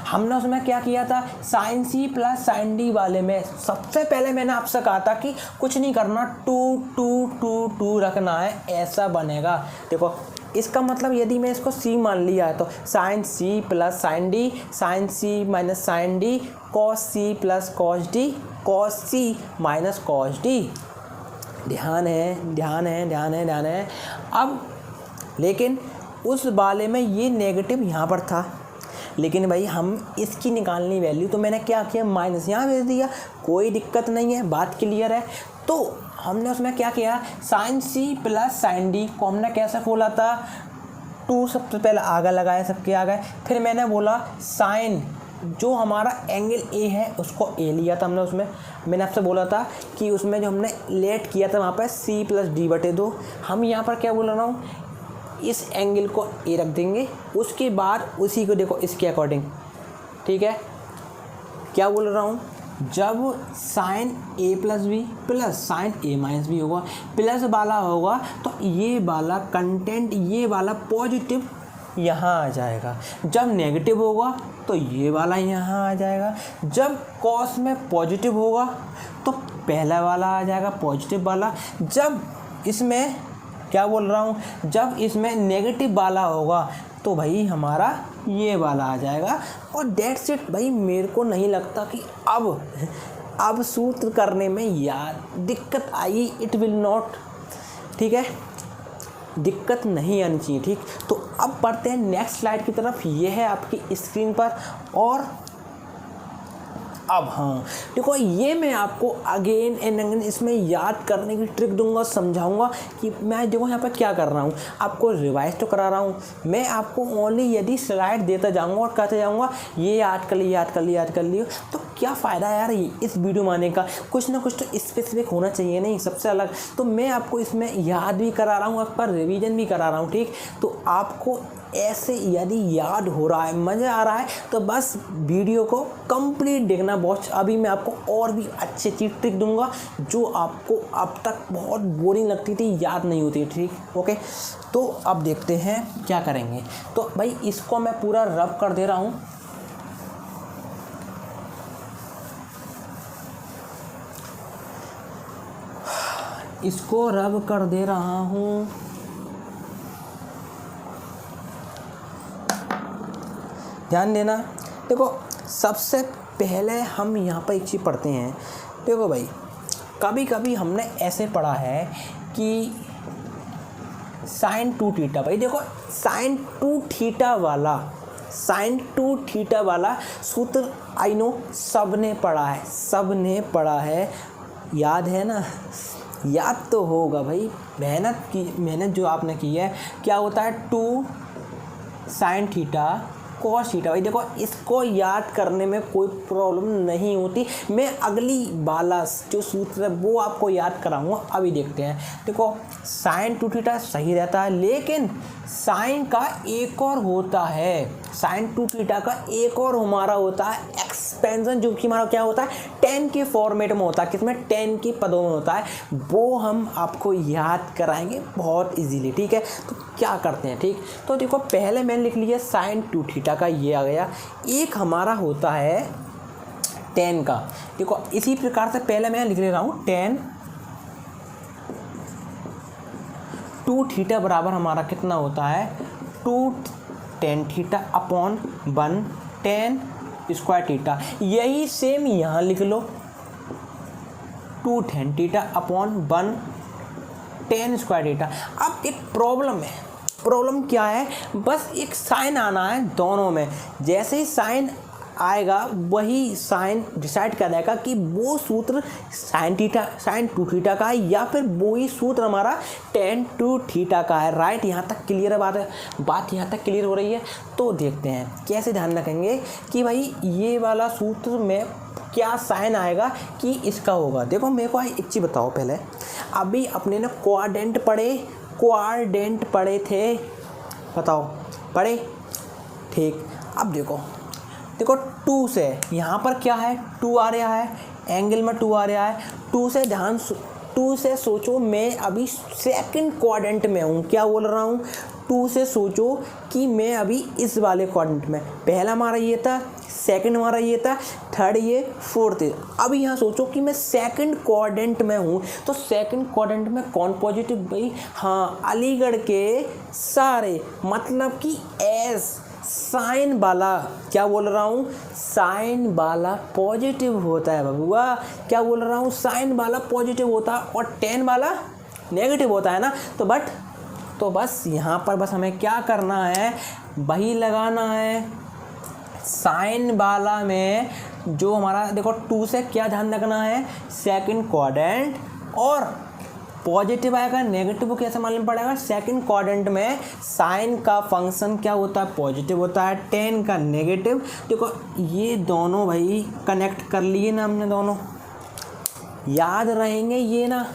हमने उसमें क्या किया था, sine C plus sine D वाले में सबसे पहले मैंने आपसे कहा था कि कुछ नहीं करना, 2 2 2 2 रखना है, ऐसा बनेगा। देखो इसका मतलब यदि मैं इसको सी मान लिया है तो sine C plus sine D, sine C minus sine D, cos C plus cos D, cos C minus cos D. ध्यान है। अब लेकिन उस वाले में ये नेगेटिव यहाँ पर था, लेकिन भाई हम इसकी निकालनी वैल्यू, तो मैंने क्या किया माइनस यहाँ भेज दिया, कोई दिक्कत नहीं है, बात क्लियर है। तो हमने उसमें क्या किया, sine C plus sine D को हमने कैसे खोला था, 2 सबसे पहले आगे लगाए, सबके आगे, फिर मैंने बोला साइन जो हमारा एंगल ए है उसको ए लिया था हमने। उसमें मैंने आपसे बोला था कि उसमें जो हमने लेट किया था वहाँ पर सी प्लस डी बटे 2, हम यहाँ पर क्या बोल रहा हूँ, इस एंगल को ए रख देंगे, उसके बाद उसी को देखो इसके अकॉर्डिंग, ठीक है। क्या बोल रहा हूँ, जब साइन ए प्लस बी प्लस साइन ए माइनस बी होगा, प्लस वाला होगा तो ये वाला कंटेंट, ये वाला पॉजिटिव यहाँ आ जाएगा, जब नेगेटिव होगा तो ये वाला यहाँ आ जाएगा, जब कॉस में पॉजिटिव होगा तो पहला वाला आ जाएगा पॉजिटिव वाला, जब इसमें क्या बोल रहा हूँ, जब इसमें नेगेटिव वाला होगा तो भाई हमारा ये वाला आ जाएगा। और डेट्स इट भाई। मेरे को नहीं लगता कि अब सूत्र करने में यार दिक्कत आई, इट विल नॉट, ठीक है, दिक्कत नहीं आनी चाहिए, ठीक। तो अब बढ़ते हैं नेक्स्ट स्लाइड की तरफ, ये है आपकी स्क्रीन पर। और अब हाँ देखो, ये मैं आपको अगेन एंड अगेन इसमें याद करने की ट्रिक दूंगा, समझाऊंगा कि मैं देखो यहाँ पर क्या कर रहा हूँ, आपको रिवाइज तो करा रहा हूँ मैं, आपको ओनली यदि स्लाइड देता जाऊँगा और कहते जाऊँगा ये याद कर लिया, याद कर लिया, याद कर लिया, तो क्या फ़ायदा यार इस वीडियो में आने का, कुछ ना कुछ तो स्पेसिफिक होना चाहिए नहीं, सबसे अलग। तो मैं आपको इसमें याद भी करा रहा हूँ, पर रिवीजन भी करा रहा हूँ, ठीक। तो आपको ऐसे यदि याद हो रहा है, मज़ा आ रहा है, तो बस वीडियो को कंप्लीट देखना वॉच। अभी मैं आपको और भी अच्छी चीज़ ट्रिक दूंगा जो आपको अब तक बहुत बोरिंग लगती थी, याद नहीं होती, ठीक। ओके, तो अब देखते हैं क्या करेंगे। तो भाई इसको मैं पूरा रब कर दे रहा हूँ, इसको रब कर दे रहा हूँ। ध्यान देना, देखो सबसे पहले हम यहाँ पर एक चीज़ पढ़ते हैं। देखो भाई, कभी कभी हमने ऐसे पढ़ा है कि साइन 2 थीटा, भाई देखो साइन 2 थीटा वाला सूत्र आई नो सब ने पढ़ा है, याद है ना, याद तो होगा भाई, मेहनत जो आपने की है। क्या होता है 2 साइन थीटा कॉस थीटा, भाई देखो इसको याद करने में कोई प्रॉब्लम नहीं होती। मैं अगली वाला जो सूत्र है वो आपको याद कराऊंगा, अभी देखते हैं। देखो साइन 2 थीटा सही रहता है, लेकिन साइन का एक और होता है, साइन 2 थीटा का एक और हमारा होता है एक्सपेंशन, जो कि हमारा क्या होता है टेन के फॉर्मेट में होता है, किसमें 10 के पदों में होता है, वो हम आपको याद कराएंगे बहुत इजीली, ठीक है। तो क्या करते हैं, ठीक। तो देखो पहले मैंने लिख लिया साइन 2 थीटा का, ये आ गया, एक हमारा होता है 10 का। देखो इसी प्रकार से पहले मैं लिख ले रहा हूँ 10 2 थीटा बराबर हमारा कितना होता है 2 10 थीटा अपॉन 1 10 स्क्वायर थीटा। यही सेम यहाँ लिख लो 2 10 थीटा अपॉन 1 10 स्क्वायर थीटा। अब एक प्रॉब्लम क्या है, बस एक साइन आना है दोनों में, जैसे ही साइन आएगा वही साइन डिसाइड कर देगा कि वो सूत्र साइन 2 थीटा का है या फिर वो ही सूत्र हमारा tan 2 थीटा का है, राइट। यहाँ तक क्लियर है बात यहाँ तक क्लियर हो रही है। तो देखते हैं कैसे ध्यान रखेंगे कि भाई ये वाला सूत्र में क्या साइन आएगा कि इसका होगा। देखो मेरे को एक चीज़ बताओ, पहले अभी अपने ने क्वाड्रेंट पढ़े थे, बताओ पढ़े, ठीक। अब देखो 2 से यहाँ पर क्या है 2 आ रहा है, एंगल में 2 आ रहा है, 2 से सोचो मैं अभी सेकंड क्वाड्रेंट में हूँ। क्या बोल रहा हूँ, 2 से सोचो कि मैं अभी इस वाले क्वाड्रेंट में, पहला हमारा ये था, सेकंड हमारा ये था, थर्ड ये, फोर्थ ये। अब यहाँ सोचो कि मैं सेकंड क्वाड्रेंट में हूँ, तो सेकंड क्वाड्रेंट में कौन पॉजिटिव, भाई हाँ अलीगढ़ के सारे, मतलब कि एस साइन वाला, क्या बोल रहा हूँ साइन वाला पॉजिटिव होता है बबुआ, क्या बोल रहा हूँ साइन वाला पॉजिटिव होता है और 10 वाला नेगेटिव होता है ना। तो बट तो बस यहाँ पर बस हमें क्या करना है, वही लगाना है। साइन वाला में जो हमारा देखो 2 से क्या ध्यान रखना है, सेकंड क्वाड्रेंट, और पॉजिटिव आएगा नेगेटिव को कैसे मालूम पड़ेगा, सेकंड क्वाड्रेंट में साइन का फंक्शन क्या होता है, पॉजिटिव होता है, टेन का नेगेटिव। देखो ये दोनों भाई कनेक्ट कर लिए ना हमने, दोनों याद रहेंगे ये ना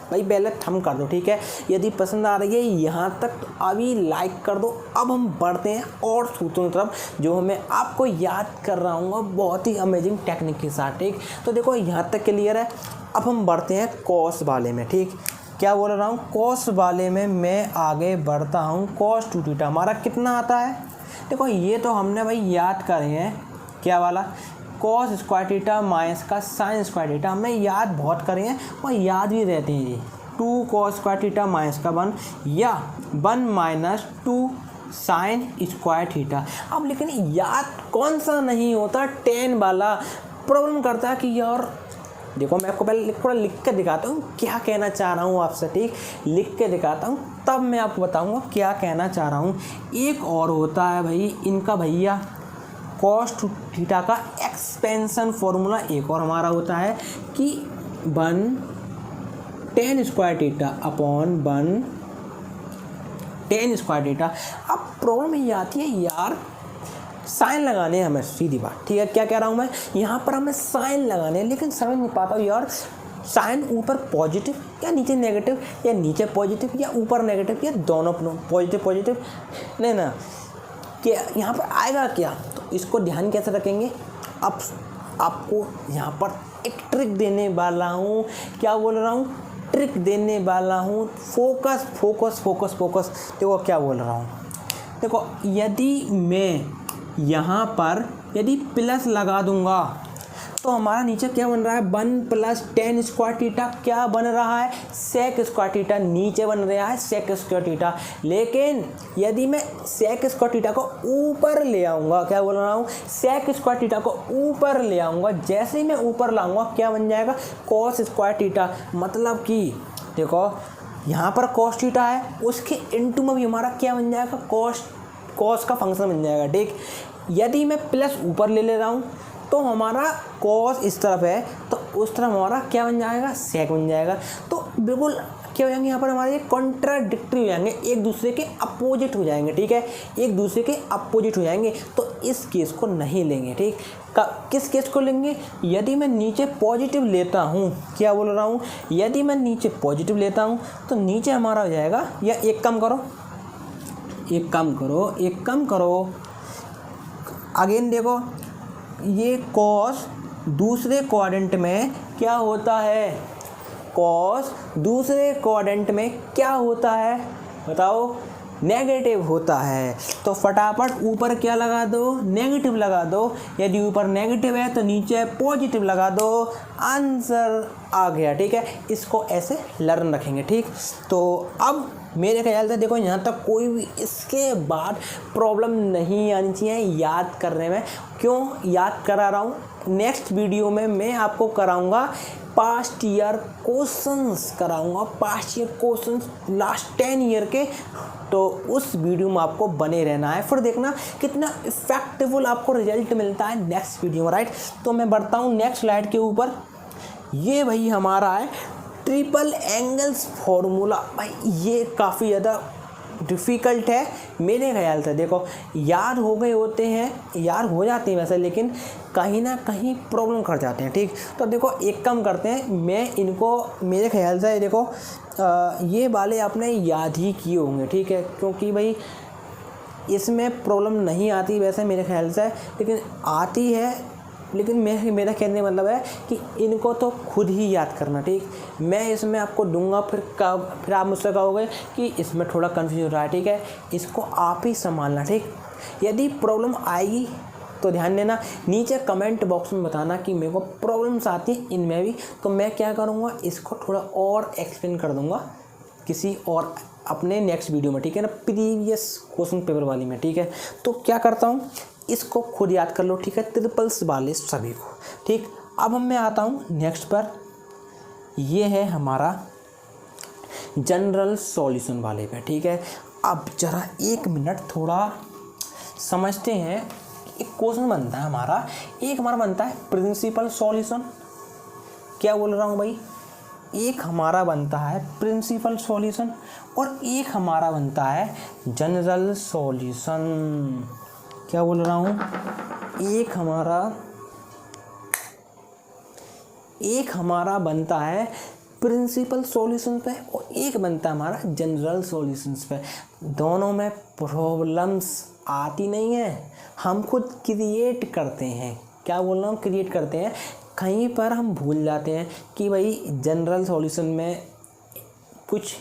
भाई। पहले थंब कर दो, ठीक है। यदि पसंद आ रही है यहाँ तक तो अभी लाइक कर दो। अब हम बढ़ते हैं और सूत्रों की तरफ, जो मैं आपको याद कर रहा हूँ बहुत ही अमेजिंग टेक्निक के साथ, ठीक। तो देखो यहाँ तक क्लियर है। अब हम बढ़ते हैं कॉस वाले में, ठीक। क्या बोल रहा हूँ, कॉस वाले में मैं आगे बढ़ता हूँ। कॉस 2 थीटा हमारा कितना आता है, देखो ये तो हमने भाई याद करे हैं, क्या वाला, कॉस स्क्वायर थीटा माइनस का साइन स्क्वायर थीटा, हमने याद बहुत करे हैं और याद भी रहते हैं जी। 2 कॉस स्क्वायर थीटा माइनस का 1, या 1 माइनस 2 साइन स्क्वायर थीटा। अब लेकिन याद कौन सा नहीं होता, टेन वाला प्रॉब्लम करता है कि यार देखो मैं आपको पहले थोड़ा लिख के दिखाता हूँ क्या कहना चाह रहा हूँ आपसे, ठीक। लिख के दिखाता हूँ तब मैं आपको बताऊँगा क्या कहना चाह रहा हूँ। एक और होता है भाई इनका भैया कॉस थीटा का एक्सपेंशन फॉर्मूला, एक और हमारा होता है कि 1 ten square theta upon 1 ten square theta. अब प्रॉब्लम ये आती है यार, साइन लगाने हैं हमें, सीधी बात, ठीक है। क्या कह रहा हूँ मैं, यहाँ पर हमें साइन लगाने हैं, लेकिन समझ नहीं पाता हूँ यार, साइन ऊपर पॉजिटिव या नीचे नेगेटिव, या नीचे पॉजिटिव या ऊपर नेगेटिव, या दोनों पॉजिटिव नहीं ना, क्या यहाँ पर आएगा क्या। तो इसको ध्यान कैसे रखेंगे, अब आपको यहाँ पर एक ट्रिक देने वाला हूँ। क्या बोल रहा हूँ, ट्रिक देने वाला हूँ। Focus focus focus focus. देखो क्या बोल रहा हूँ, देखो यदि मैं यहाँ पर यदि प्लस लगा दूंगा तो हमारा नीचे क्या बन रहा है, 1 प्लस टेन स्क्वायर थीटा क्या बन रहा है, सेक स्क्वायर थीटा। नीचे बन रहा है सेक स्क्वायर थीटा। लेकिन यदि मैं सेक स्क्वायर थीटा को ऊपर ले आऊँगा, क्या बोल रहा हूँ, सेक स्क्वायर थीटा को ऊपर ले आऊँगा, जैसे ही मैं ऊपर लाऊंगा क्या बन जाएगा, कॉस स्क्वायर थीटा। मतलब कि देखो यहाँ पर कॉस थीटा है, उसके इनटू में भी हमारा क्या बन जाएगा, कॉस का फंक्शन बन जाएगा, ठीक। यदि मैं प्लस ऊपर ले रहा हूँ तो हमारा कॉस इस तरफ है, तो उस तरफ हमारा क्या बन जाएगा, सेक बन जाएगा। तो बिल्कुल क्या हो जाएंगे, यहाँ पर हमारे कॉन्ट्राडिक्टरी हो जाएंगे, एक दूसरे के अपोजिट हो जाएंगे, ठीक है। एक दूसरे के अपोजिट हो जाएंगे, तो इस केस को नहीं लेंगे, ठीक। किस केस को लेंगे, यदि मैं नीचे पॉजिटिव लेता हूँ, क्या बोल रहा हूँ, यदि मैं नीचे पॉजिटिव लेता हूँ तो नीचे हमारा हो जाएगा, या एक कम करो अगेन देखो, ये कॉस दूसरे क्वाड्रेंट में क्या होता है, कॉस दूसरे क्वाड्रेंट में क्या होता है बताओ, नेगेटिव होता है। तो फटाफट ऊपर क्या लगा दो, नेगेटिव लगा दो। यदि ऊपर नेगेटिव है तो नीचे पॉजिटिव लगा दो, आंसर आ गया, ठीक है। इसको ऐसे लर्न रखेंगे, ठीक। तो अब मेरे ख्याल से देखो यहाँ तक कोई भी इसके बाद प्रॉब्लम नहीं आनी चाहिए याद करने में। क्यों याद करा रहा हूँ, नेक्स्ट वीडियो में मैं आपको कराऊंगा पास्ट ईयर क्वेश्चंस कराऊंगा, past year questions last 10 year के। तो उस वीडियो में आपको बने रहना है, फिर देखना कितना इफेक्टिवफुल आपको रिजल्ट मिलता है नेक्स्ट वीडियो में, राइट। तो मैं बढ़ता हूँ नेक्स्ट स्लाइड के ऊपर। ये भाई हमारा है ट्रिपल एंगल्स फॉर्मूला। भाई ये काफ़ी ज़्यादा डिफ़िकल्ट है मेरे ख्याल से। देखो याद हो गए होते हैं, याद हो जाते हैं वैसे, लेकिन कहीं ना कहीं प्रॉब्लम कर जाते हैं, ठीक। तो देखो एक काम करते हैं, मैं इनको मेरे ख्याल से देखो ये वाले आपने याद ही किए होंगे, ठीक है, क्योंकि भाई इसमें प्रॉब्लम नहीं आती वैसे मेरे ख्याल से, लेकिन आती है। लेकिन मेरा कहने का मतलब है कि इनको तो खुद ही याद करना, ठीक। मैं इसमें आपको दूंगा, फिर आप मुझसे कहोगे कि इसमें थोड़ा कंफ्यूज हो रहा है, ठीक है। इसको आप ही संभालना, ठीक। यदि प्रॉब्लम आएगी तो ध्यान देना, नीचे कमेंट बॉक्स में बताना कि मेरे को प्रॉब्लम्स आती हैं इनमें भी, तो मैं क्या करूँगा, इसको थोड़ा और एक्सप्लेन कर दूँगा किसी और अपने नेक्स्ट वीडियो में, ठीक है ना, प्रीवियस क्वेश्चन पेपर वाली में, ठीक है। तो क्या करता हूँ, इसको खुद याद कर लो, ठीक है, ट्रिपल्स वाले सभी को, ठीक। अब मैं आता हूँ नेक्स्ट पर। ये है हमारा जनरल सॉल्यूशन वाले पे, ठीक है। अब जरा 1 मिनट थोड़ा समझते हैं। एक क्वेश्चन बनता है हमारा, एक हमारा बनता है प्रिंसिपल सॉल्यूशन, क्या बोल रहा हूँ भाई, एक हमारा बनता है प्रिंसिपल सॉल्यूशन और एक हमारा बनता है जनरल सॉल्यूशन। क्या बोल रहा हूँ, एक हमारा बनता है प्रिंसिपल सॉल्यूशन पे और एक बनता है हमारा जनरल सॉल्यूशंस पे। दोनों में प्रॉब्लम्स आती नहीं है, हम खुद क्रिएट करते हैं। क्या बोल रहा हूँ, क्रिएट करते हैं। कहीं पर हम भूल जाते हैं कि भाई जनरल सॉल्यूशन में कुछ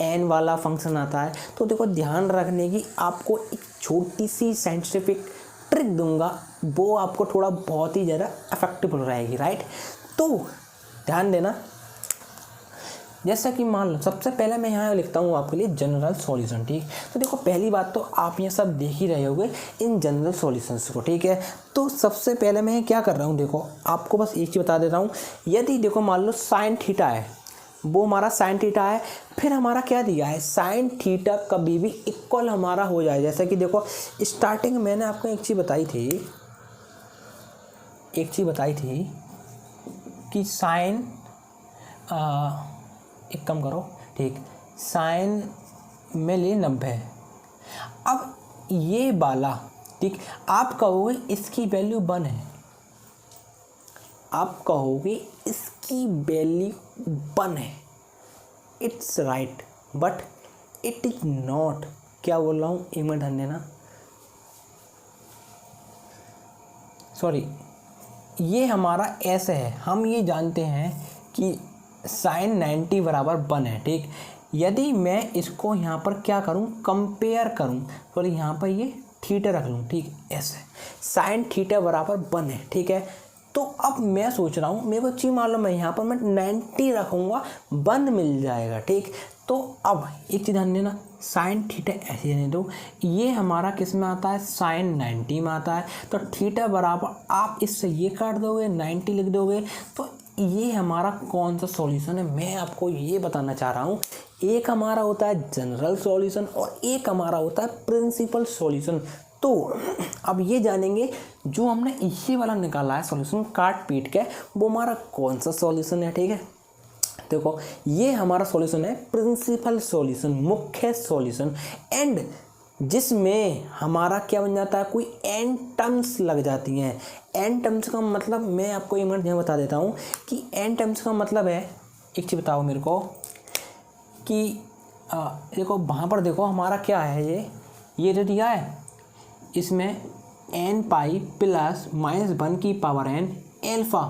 एन वाला फंक्शन आता है। तो देखो ध्यान रखने की, आपको एक छोटी सी साइंटिफिक ट्रिक दूंगा, वो आपको थोड़ा बहुत ही ज़्यादा इफेक्टिव रहेगी, राइट। तो ध्यान देना, जैसा कि मान लो सबसे पहले मैं यहाँ लिखता हूँ आपके लिए जनरल सॉल्यूशन, ठीक। तो देखो पहली बात तो आप ये सब देख ही रहे होगे इन जनरल सॉल्यूशंस को, ठीक है। तो सबसे पहले मैं क्या कर रहा हूँ, देखो आपको बस एक चीज़ बता देता हूँ। यदि देखो मान लो साइन थीटा है, वो हमारा साइन थीटा है, फिर हमारा क्या दिया है, साइन थीटा कभी भी इक्वल हमारा हो जाए। जैसे कि देखो स्टार्टिंग मैंने आपको एक चीज़ बताई थी कि साइन, एक कम करो, ठीक, साइन में ले 90। अब ये वाला, ठीक, आप कहोगे इसकी वैल्यू 1 है, आप कहोगे इसकी वैल्यू 1 है, it's right, but it is not. क्या बोल रहा हूँ, एक मिनट ध्यान देना, सॉरी, ये हमारा ऐसे है, हम ये जानते हैं कि साइन 90 बराबर 1 है, ठीक। यदि मैं इसको यहाँ पर क्या करूँ, कंपेयर करूँ, तो यहाँ पर ये थीटा रख लूँ, ठीक, ऐसे साइन थीटा बराबर 1 है, ठीक है। तो अब मैं सोच रहा हूँ, मेरे को चीज़ मालूम है, यहाँ पर मैं 90 रखूँगा, 1 मिल जाएगा, ठीक। तो अब एक चीज़ ध्यान देना, साइन थीटा ऐसे रहने दो, ये हमारा किस में आता है, साइन 90 में आता है। तो थीटा बराबर आप इससे ये काट दोगे, 90 लिख दोगे, तो ये हमारा कौन सा सॉल्यूशन है, मैं आपको ये बताना चाह रहा हूँ। एक हमारा होता है जनरल सॉल्यूशन और एक हमारा होता है प्रिंसिपल सॉल्यूशन। तो अब ये जानेंगे, जो हमने ये वाला निकाला है सॉल्यूशन काट पीट के, वो हमारा कौन सा सॉल्यूशन है, ठीक है। देखो ये हमारा सॉल्यूशन है प्रिंसिपल सॉल्यूशन, मुख्य सॉल्यूशन, एंड जिसमें हमारा क्या बन जाता है, कोई एन टर्म्स लग जाती हैं। एन टर्म्स का मतलब मैं आपको एक मिनट यहाँ बता देता हूँ कि एन टर्म्स का मतलब है, एक चीज़ बताओ मेरे को कि देखो वहाँ पर देखो हमारा क्या है, ये जो दिया है, इसमें एन पाई प्लस -1 की पावर एन एल्फ़ा।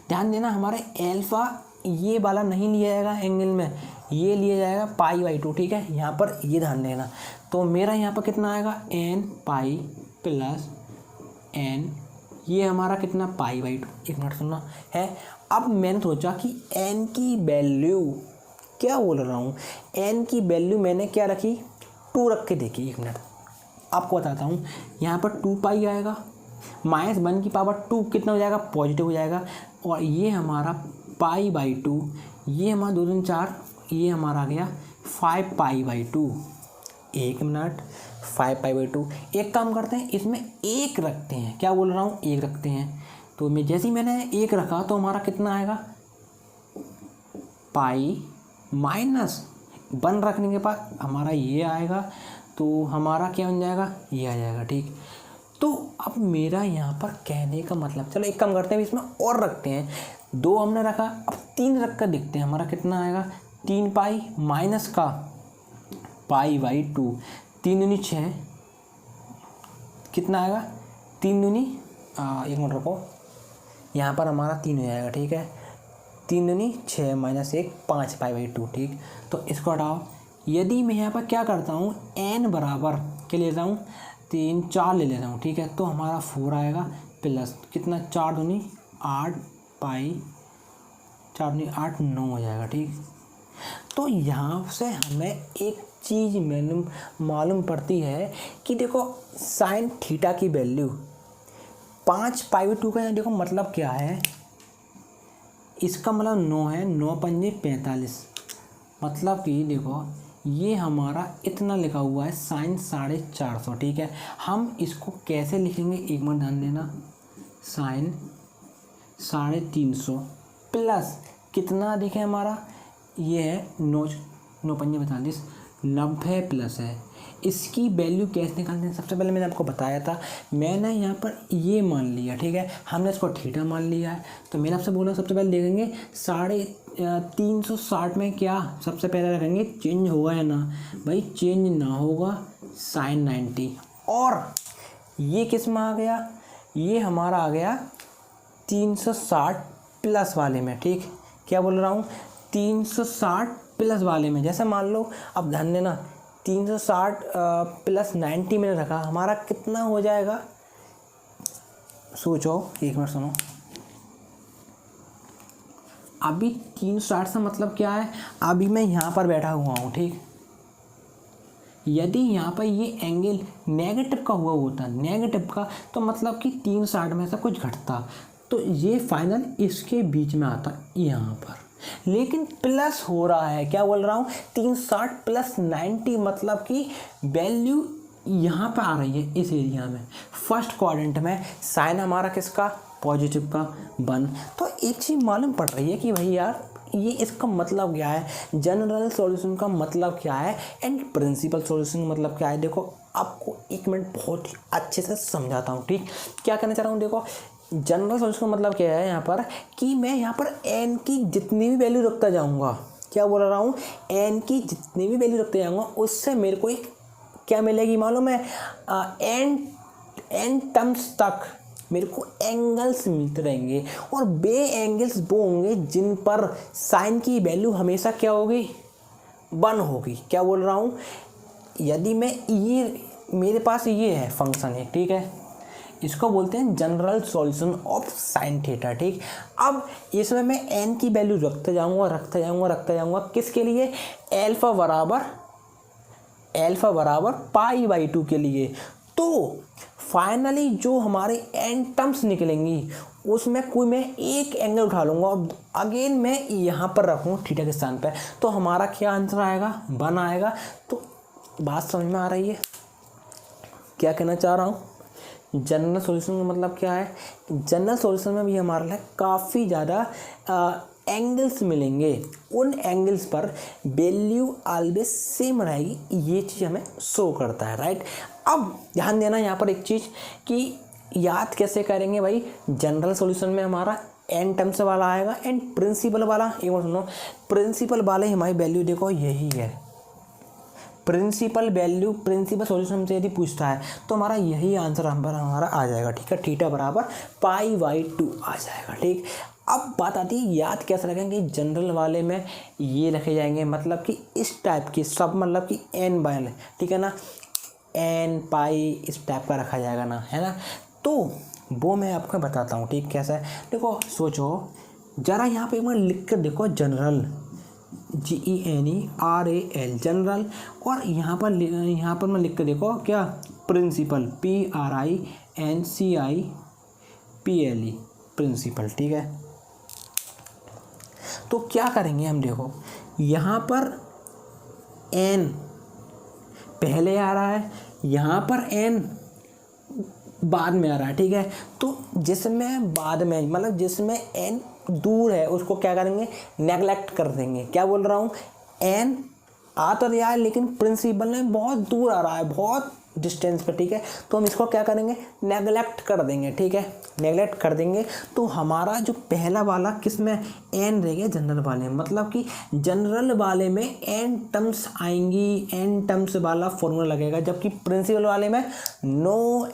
ध्यान देना, हमारे एल्फ़ा ये वाला नहीं लिया जाएगा एंगल में, ये लिया जाएगा π/2, ठीक है। यहाँ पर ये ध्यान देना, तो मेरा यहाँ पर कितना आएगा, n पाई प्लस n, ये हमारा कितना π/2, एक मिनट सुनना है। अब मैंने सोचा कि n की वैल्यू, क्या बोल रहा हूँ, n की वैल्यू मैंने क्या रखी, 2 रख के देखी, एक मिनट आपको बताता हूँ। यहाँ पर 2π आएगा, -1 की पावर 2 कितना हो जाएगा, पॉजिटिव हो जाएगा, और ये हमारा π/2, ये हमारा 2 3 4, ये हमारा आ गया 5π/2, एक मिनट 5π/2। एक काम करते हैं, इसमें 1 रखते हैं, क्या बोल रहा हूँ, 1 रखते हैं। तो मैं जैसे ही मैंने 1 रखा तो हमारा कितना आएगा, पाई -1 रखने के बाद हमारा ये आएगा, तो हमारा क्या बन जाएगा, ये आ जाएगा, ठीक। तो अब मेरा यहाँ पर कहने का मतलब, चलो एक काम करते हैं, इसमें और रखते हैं, 2 हमने रखा, अब 3 रख कर देखते हैं हमारा कितना आएगा, 3π माइनस का π/2, 3 दूनी 6, कितना आएगा, 3 दूनी, एक मिनट रखो, यहाँ पर हमारा 3 हो जाएगा, ठीक है। 3 दूनी 6 माइनस 1 5π/2, ठीक। तो इसको हटाओ, यदि मैं यहाँ पर क्या करता हूँ, n बराबर क्या ले लेता हूँ, 3 4 ले लेता हूँ, ठीक है। तो हमारा 4 आएगा प्लस कितना, 4 दूनी 8 पाई, 4 दूनी 8 9 हो जाएगा, ठीक। तो यहाँ से हमें एक चीज़ मालूम पड़ती है कि देखो साइन थीटा की वैल्यू 5π/2 का, देखो मतलब क्या है, इसका मतलब 9 है, 9 पंजे 45, मतलब कि देखो ये हमारा इतना लिखा हुआ है साइन 450, ठीक है। हम इसको कैसे लिखेंगे, एक मिनट ध्यान देना। साइन 350 प्लस कितना देखें हमारा ये है 9 पंजे 45, 90 प्लस है। इसकी वैल्यू कैसे निकालते हैं, सबसे पहले मैंने आपको बताया था। मैंने यहाँ पर ये मान लिया, ठीक है, हमने इसको थीटा मान लिया है। तो मैंने आपसे बोला सबसे पहले देखेंगे 360 में क्या सबसे पहले रखेंगे, चेंज होगा या ना। भाई चेंज ना होगा, साइन 90। और ये किस में आ गया, ये हमारा आ गया 360 प्लस वाले में, ठीक। क्या बोल रहा हूँ, 360 प्लस वाले में। जैसे मान लो, अब ध्यान देना, 360 प्लस 90 मैंने रखा, हमारा कितना हो जाएगा, सोचो, एक मिनट सुनो। अभी 360 से मतलब क्या है, अभी मैं यहाँ पर बैठा हुआ हूँ, ठीक। यदि यहाँ पर ये एंगल नेगेटिव का हुआ होता, नेगेटिव का, तो मतलब कि 360 में से कुछ घटता, तो ये फाइनल इसके बीच में आता यहाँ पर। लेकिन प्लस हो रहा है, क्या बोल रहा हूँ, 360 प्लस 90, मतलब कि वैल्यू यहाँ पे आ रही है इस एरिया में, फर्स्ट क्वाड्रेंट में। साइन हमारा किसका, पॉजिटिव का 1। तो एक चीज़ मालूम पड़ रही है कि भाई यार ये इसका मतलब क्या है, जनरल सॉल्यूशन का मतलब क्या है, एंड प्रिंसिपल सॉल्यूशन का मतलब क्या है। देखो आपको एक मिनट बहुत ही अच्छे से समझाता हूँ, ठीक। क्या कहना चाह रहा हूँ, देखो जनरल सॉल्यूशन का मतलब क्या है यहाँ पर, कि मैं यहाँ पर एन की जितनी भी वैल्यू रखता जाऊँगा, क्या बोल रहा हूँ, एन की जितनी भी वैल्यू रखते जाऊँगा, उससे मेरे को एक क्या मिलेगी मालूम है, एन टर्म्स तक मेरे को एंगल्स मिलते रहेंगे। और बे एंगल्स वो होंगे जिन पर साइन की वैल्यू हमेशा क्या होगी, 1 होगी। क्या बोल रहा हूँ, यदि मैं ये मेरे पास ये है फंक्शन है, ठीक है, इसको बोलते हैं general solution of sine theta, ठीक। अब इसमें मैं एन की वैल्यू रखते जाऊंगा किसके लिए, एल्फा बराबर पाई/2 के लिए। तो फाइनली जो हमारे एन टर्म्स निकलेंगी उसमें कोई मैं एक एंगल उठा लूँगा और अगेन मैं यहाँ पर रखूँ थीटा के स्थान पर, तो हमारा क्या आंसर आएगा, 1 आएगा। तो बात समझ में आ रही है क्या कहना चाह रहा हूँ। जनरल सॉल्यूशन का मतलब क्या है, जनरल सॉल्यूशन में भी हमारे लिए काफ़ी ज़्यादा एंगल्स मिलेंगे, उन एंगल्स पर वैल्यू ऑलवेज सेम रहेगी, ये चीज़ हमें शो करता है, राइट। अब ध्यान देना यहाँ पर एक चीज़ कि याद कैसे करेंगे भाई, जनरल सॉल्यूशन में हमारा एन टर्म्स वाला आएगा एंड प्रिंसिपल वाला, एक बार सुनो, प्रिंसिपल वाले हमारी वैल्यू देखो यही है, प्रिंसिपल वैल्यू, प्रिंसिपल सॉल्यूशन से यदि पूछता है तो हमारा यही आंसर हमारा आ जाएगा, ठीक है, थीटा बराबर पाई/2 आ जाएगा, ठीक। अब बात आती है याद कैसे रखेंगे, जनरल वाले में ये रखे जाएंगे, मतलब कि इस टाइप की सब, मतलब कि एन बाय, ठीक है ना, एन पाई इस टाइप का रखा जाएगा ना, है ना। तो वो मैं आपको बताता हूँ, ठीक, कैसा है। देखो सोचो ज़रा यहाँ पे एक बार लिख कर देखो, जनरल GENERAL जनरल, और यहाँ पर मैं लिख कर देखो क्या, प्रिंसिपल PRINCIPLE प्रिंसिपल, ठीक है। तो क्या करेंगे हम, देखो यहाँ पर n पहले आ रहा है, यहाँ पर n बाद में आ रहा है, ठीक है। तो जिसमें बाद में, मतलब जिसमें n दूर है उसको क्या करेंगे, नेगलेक्ट कर देंगे। क्या बोल रहा हूँ, n आ तो रहा है लेकिन प्रिंसिपल में बहुत दूर आ रहा है, बहुत डिस्टेंस पे, ठीक है। तो हम इसको क्या करेंगे, नेगलेक्ट कर देंगे, ठीक है, नेगलेक्ट कर देंगे। तो हमारा जो पहला वाला किस में n रहेगा, जनरल वाले में, मतलब कि जनरल वाले में n टर्म्स आएंगी, n टर्म्स वाला फॉर्मूला लगेगा, जबकि प्रिंसिपल वाले में नो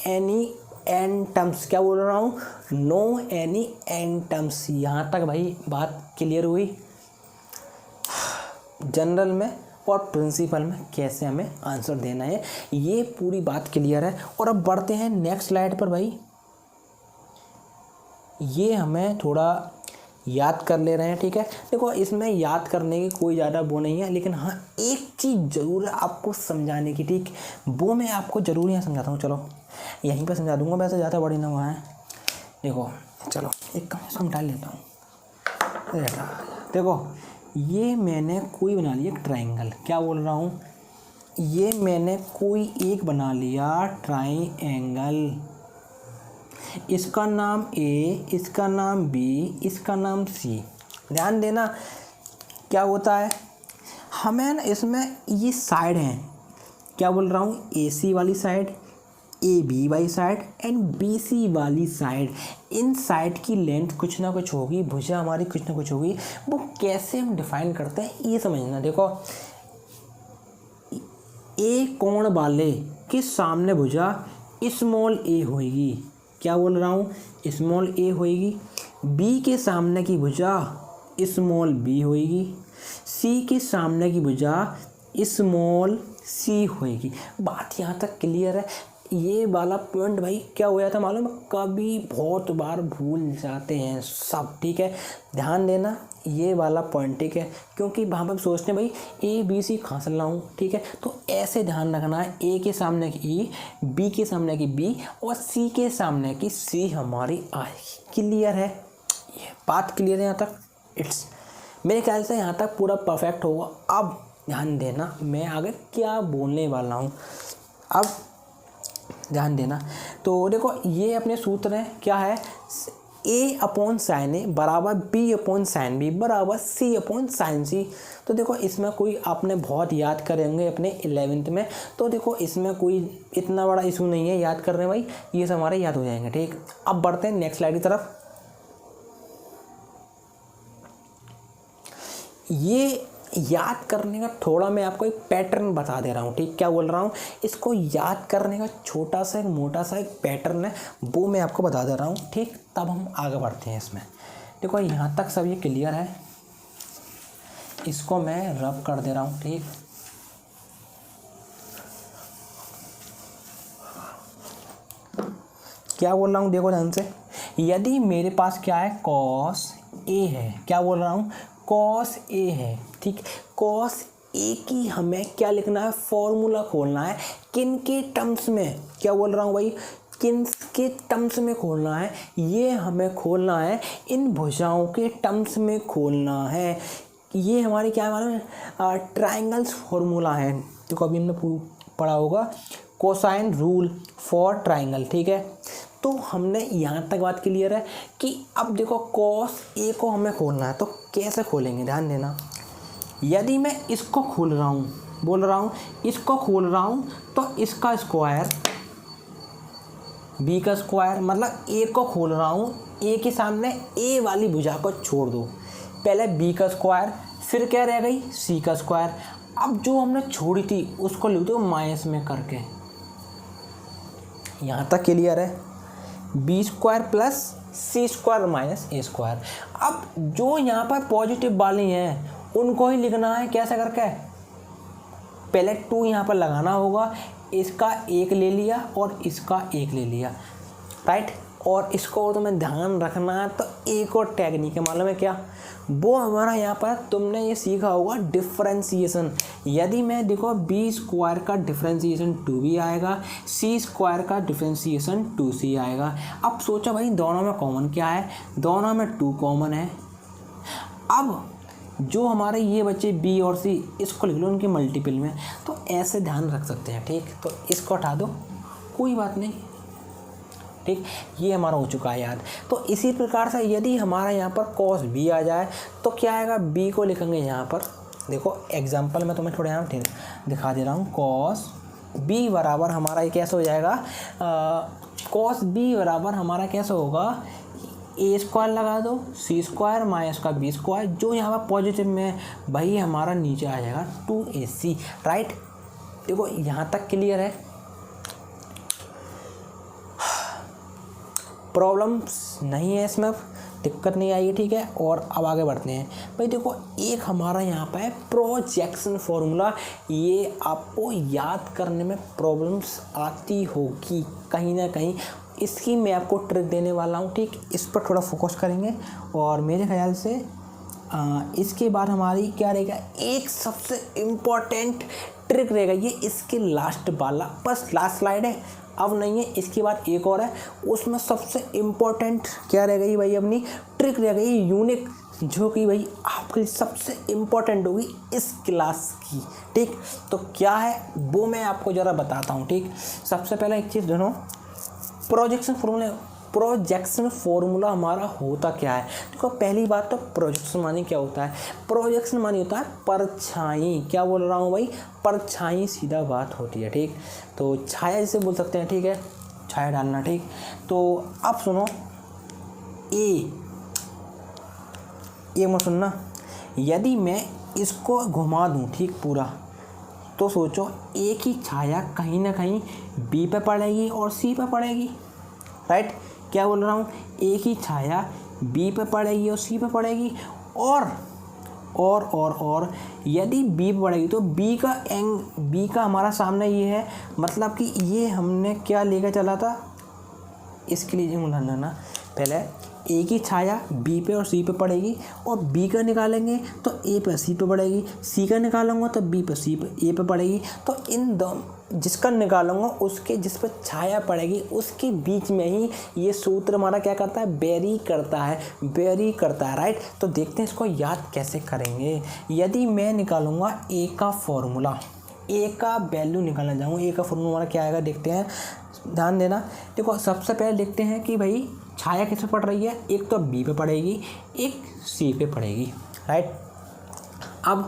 एनी एन टर्म्स। क्या बोल रहा हूँ, नो एनी एन टर्म्स। यहाँ तक भाई बात क्लियर हुई, जनरल में और प्रिंसिपल में कैसे हमें आंसर देना है, ये पूरी बात क्लियर है। और अब बढ़ते हैं नेक्स्ट स्लाइड पर भाई, ये हमें थोड़ा याद कर ले रहे हैं, ठीक है। देखो इसमें याद करने की कोई ज़्यादा वो नहीं है, लेकिन हाँ एक चीज़ ज़रूर है आपको समझाने की, ठीक, वो मैं आपको ज़रूर यहाँ समझाता हूँ। चलो यहीं पर समझा दूँगा, वैसे ज़्यादा बड़ी ना हुआ है। देखो चलो एक कम समझा लेता हूँ। देखो ये मैंने कोई बना लिया ट्राइंगल, क्या बोल रहा हूँ, ये मैंने कोई एक बना लिया ट्राइंगल, इसका नाम ए, इसका नाम बी, इसका नाम सी। ध्यान देना क्या होता है, हमें ना इसमें ये साइड हैं, क्या बोल रहा हूँ, ए सी वाली साइड, ए बी वाली साइड एंड बी सी वाली साइड। इन साइड की लेंथ कुछ ना कुछ होगी, भुजा हमारी कुछ ना कुछ होगी। वो कैसे हम डिफाइन करते हैं ये समझना। देखो ए कोण वाले के सामने भुजा स्मॉल ए होएगी, क्या बोल रहा हूँ, स्मॉल ए होएगी। बी के सामने की भुजा स्मॉल बी होएगी, सी के सामने की भुजा स्मॉल सी होएगी। बात यहाँ तक क्लियर है। ये वाला पॉइंट भाई क्या हो जाता है मालूम है, कभी बहुत बार भूल जाते हैं सब, ठीक है, ध्यान देना ये वाला पॉइंट, ठीक है, क्योंकि वहाँ पर सोचते हैं भाई ए बी सी कहाँ से लाऊं, ठीक है, तो ऐसे ध्यान रखना है, ए के सामने की ई, बी के सामने की बी और सी के सामने की सी हमारी आएगी। क्लियर है, ये बात क्लियर है यहाँ तक। इट्स मेरे ख्याल से यहाँ तक पूरा परफेक्ट होगा। अब ध्यान देना मैं आगे क्या बोलने वाला हूँ, अब ध्यान देना। तो देखो ये अपने सूत्र हैं, क्या है, ए अपॉन साइन ए बराबर बी अपॉन साइन बी बराबर सी अपॉन साइन सी। तो देखो इसमें कोई आपने बहुत याद करेंगे अपने 11th में, तो देखो इसमें कोई इतना बड़ा इशू नहीं है याद करने भाई, ये सब हमारे याद हो जाएंगे, ठीक। अब बढ़ते हैं नेक्स्ट स्लाइड की तरफ। ये याद करने का थोड़ा मैं आपको एक पैटर्न बता दे रहा हूँ, ठीक, क्या बोल रहा हूँ, इसको याद करने का छोटा सा एक मोटा सा एक पैटर्न है, वो मैं आपको बता दे रहा हूँ, ठीक। तब हम आगे बढ़ते हैं इसमें। देखो यहाँ तक सब ये क्लियर है, इसको मैं रब कर दे रहा हूँ, ठीक। क्या बोल रहा हूँ देखो ध्यान से, यदि मेरे पास क्या है कॉस ए है, क्या बोल रहा हूँ, कॉस ए है, ठीक। कॉस ए की हमें क्या लिखना है, फॉर्मूला खोलना है, किन के टर्म्स में, क्या बोल रहा हूँ भाई, किन के टर्म्स में खोलना है, ये हमें खोलना है इन भुजाओं के टर्म्स में खोलना है। ये हमारी क्या है मालूम है, ट्राइंगल्स फॉर्मूला है, तो कभी हमने पढ़ा होगा कोसाइन रूल फॉर ट्राइंगल, ठीक है। तो हमने यहाँ तक बात क्लियर है कि अब देखो कॉस ए को हमें खोलना है, तो कैसे खोलेंगे, ध्यान देना। यदि मैं इसको खोल रहा हूँ, बोल रहा हूँ इसको खोल रहा हूँ, तो इसका स्क्वायर बी का स्क्वायर, मतलब ए को खोल रहा हूँ, ए के सामने ए वाली भुजा को छोड़ दो, पहले बी का स्क्वायर, फिर क्या रह गई सी का स्क्वायर। अब जो हमने छोड़ी थी उसको लिख दो माइनस में करके। यहाँ तक क्लियर है, बी स्क्वायर प्लस सी स्क्वायर माइनस ए स्क्वायर। अब जो यहाँ पर पॉजिटिव वाली हैं उनको ही लिखना है, कैसे करके, पहले 2 यहाँ पर लगाना होगा, इसका 1 ले लिया और इसका 1 ले लिया, राइट। और इसको तुम्हें ध्यान रखना है, तो एक और टेक्निक है मालूम है क्या, वो हमारा यहाँ पर तुमने ये सीखा होगा डिफरेंशिएशन। यदि मैं देखो बी स्क्वायर का डिफरेंशिएशन 2b आएगा, सी स्क्वायर का डिफरेंशिएशन 2c आएगा। अब सोचो भाई दोनों में कॉमन क्या है, दोनों में 2 कॉमन है। अब जो हमारे ये बच्चे बी और सी, इसको लिख लो उनके मल्टीपल में, तो ऐसे ध्यान रख सकते हैं, ठीक। तो इसको हटा दो, कोई बात नहीं, ठीक, ये हमारा हो चुका है याद। तो इसी प्रकार से यदि हमारा यहाँ पर कॉस बी आ जाए तो क्या आएगा, बी को लिखेंगे यहाँ पर, देखो एग्जांपल में तुम्हें थोड़ा यहाँ दिखा दे रहा हूँ, कॉस बी बराबर हमारा ये कैसे हो जाएगा, कॉस बी बराबर हमारा कैसे होगा, ए स्क्वायर लगा दो, सी स्क्वायर माइनस का बी स्क्वायर, जो यहाँ पर पॉजिटिव में भाई हमारा नीचे आ जाएगा 2ac, राइट। देखो यहाँ तक क्लियर है, प्रॉब्लम्स नहीं है इसमें, दिक्कत नहीं आई है, ठीक है। और अब आगे बढ़ते हैं भाई। देखो एक हमारा यहाँ पर है प्रोजेक्शन फॉर्मूला, ये आपको याद करने में प्रॉब्लम्स आती होगी कहीं ना कहीं, इसकी मैं आपको ट्रिक देने वाला हूँ, ठीक। इस पर थोड़ा फोकस करेंगे और मेरे ख्याल से इसके बाद हमारी क्या रहेगा, एक सबसे इम्पोर्टेंट ट्रिक रहेगा, ये इसके लास्ट वाला, बस लास्ट स्लाइड है, अब नहीं है, इसके बाद एक और है, उसमें सबसे इम्पोर्टेंट क्या रह गई भाई, अपनी ट्रिक रह गई, यूनिक जो कि भाई आपके लिए सबसे इम्पोर्टेंट होगी इस क्लास की। ठीक, तो क्या है वो मैं आपको ज़रा बताता हूँ। ठीक, सबसे पहले एक चीज़ दोनों, प्रोजेक्शन फार्मूला हमारा होता क्या है। देखो पहली बात तो प्रोजेक्शन मानी क्या होता है। प्रोजेक्शन मानी होता है परछाई। क्या बोल रहा हूँ भाई, परछाई सीधा बात होती है। ठीक, तो छाया जिसे बोल सकते हैं। ठीक है, छाया डालना। ठीक, तो अब सुनो, ये मत सुनना, यदि मैं इसको घुमा दूँ ठीक पूरा, तो सोचो एक ही छाया कहीं ना कहीं बी पे पड़ेगी और सी पे पड़ेगी। राइट, क्या बोल रहा हूँ, एक ही छाया बी पे पड़ेगी और सी पे पड़ेगी। और यदि बी पे पड़ेगी तो बी का हमारा सामने ये है, मतलब कि ये हमने क्या लेकर चला था, इसके लिए ना पहले एक ही छाया बी पे और सी पे पड़ेगी, और बी का निकालेंगे तो ए पे सी पे पड़ेगी, सी का निकालूंगा तो बी पे सी पे ए पे पड़ेगी। तो इन दोनों जिसका निकालूंगा उसके जिस पर छाया पड़ेगी उसके बीच में ही ये सूत्र हमारा क्या करता है, वेरी करता है। राइट, तो देखते हैं इसको याद कैसे करेंगे। यदि मैं निकालूंगा ए का फॉर्मूला, ए का वैल्यू निकालना चाहूँगा, ए का फॉर्मूला हमारा क्या आएगा देखते हैं, ध्यान देना। देखो सबसे पहले देखते हैं कि भाई छाया किस पे पड़ रही है, एक तो बी पे पड़ेगी, एक सी पे पड़ेगी। राइट, अब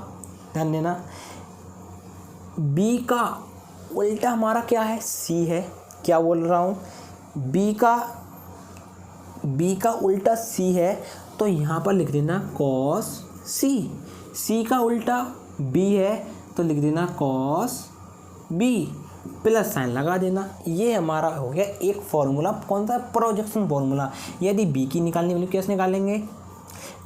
ध्यान देना, बी का उल्टा हमारा क्या है, सी है। क्या बोल रहा हूँ, बी का उल्टा सी है, तो यहाँ पर लिख देना कॉस सी। सी का उल्टा बी है तो लिख देना कॉस बी, प्लस साइन लगा देना। ये हमारा हो गया एक फॉर्मूला, कौन सा, प्रोजेक्शन फॉर्मूला। यदि बी की निकालनी वाली कैसे निकालेंगे,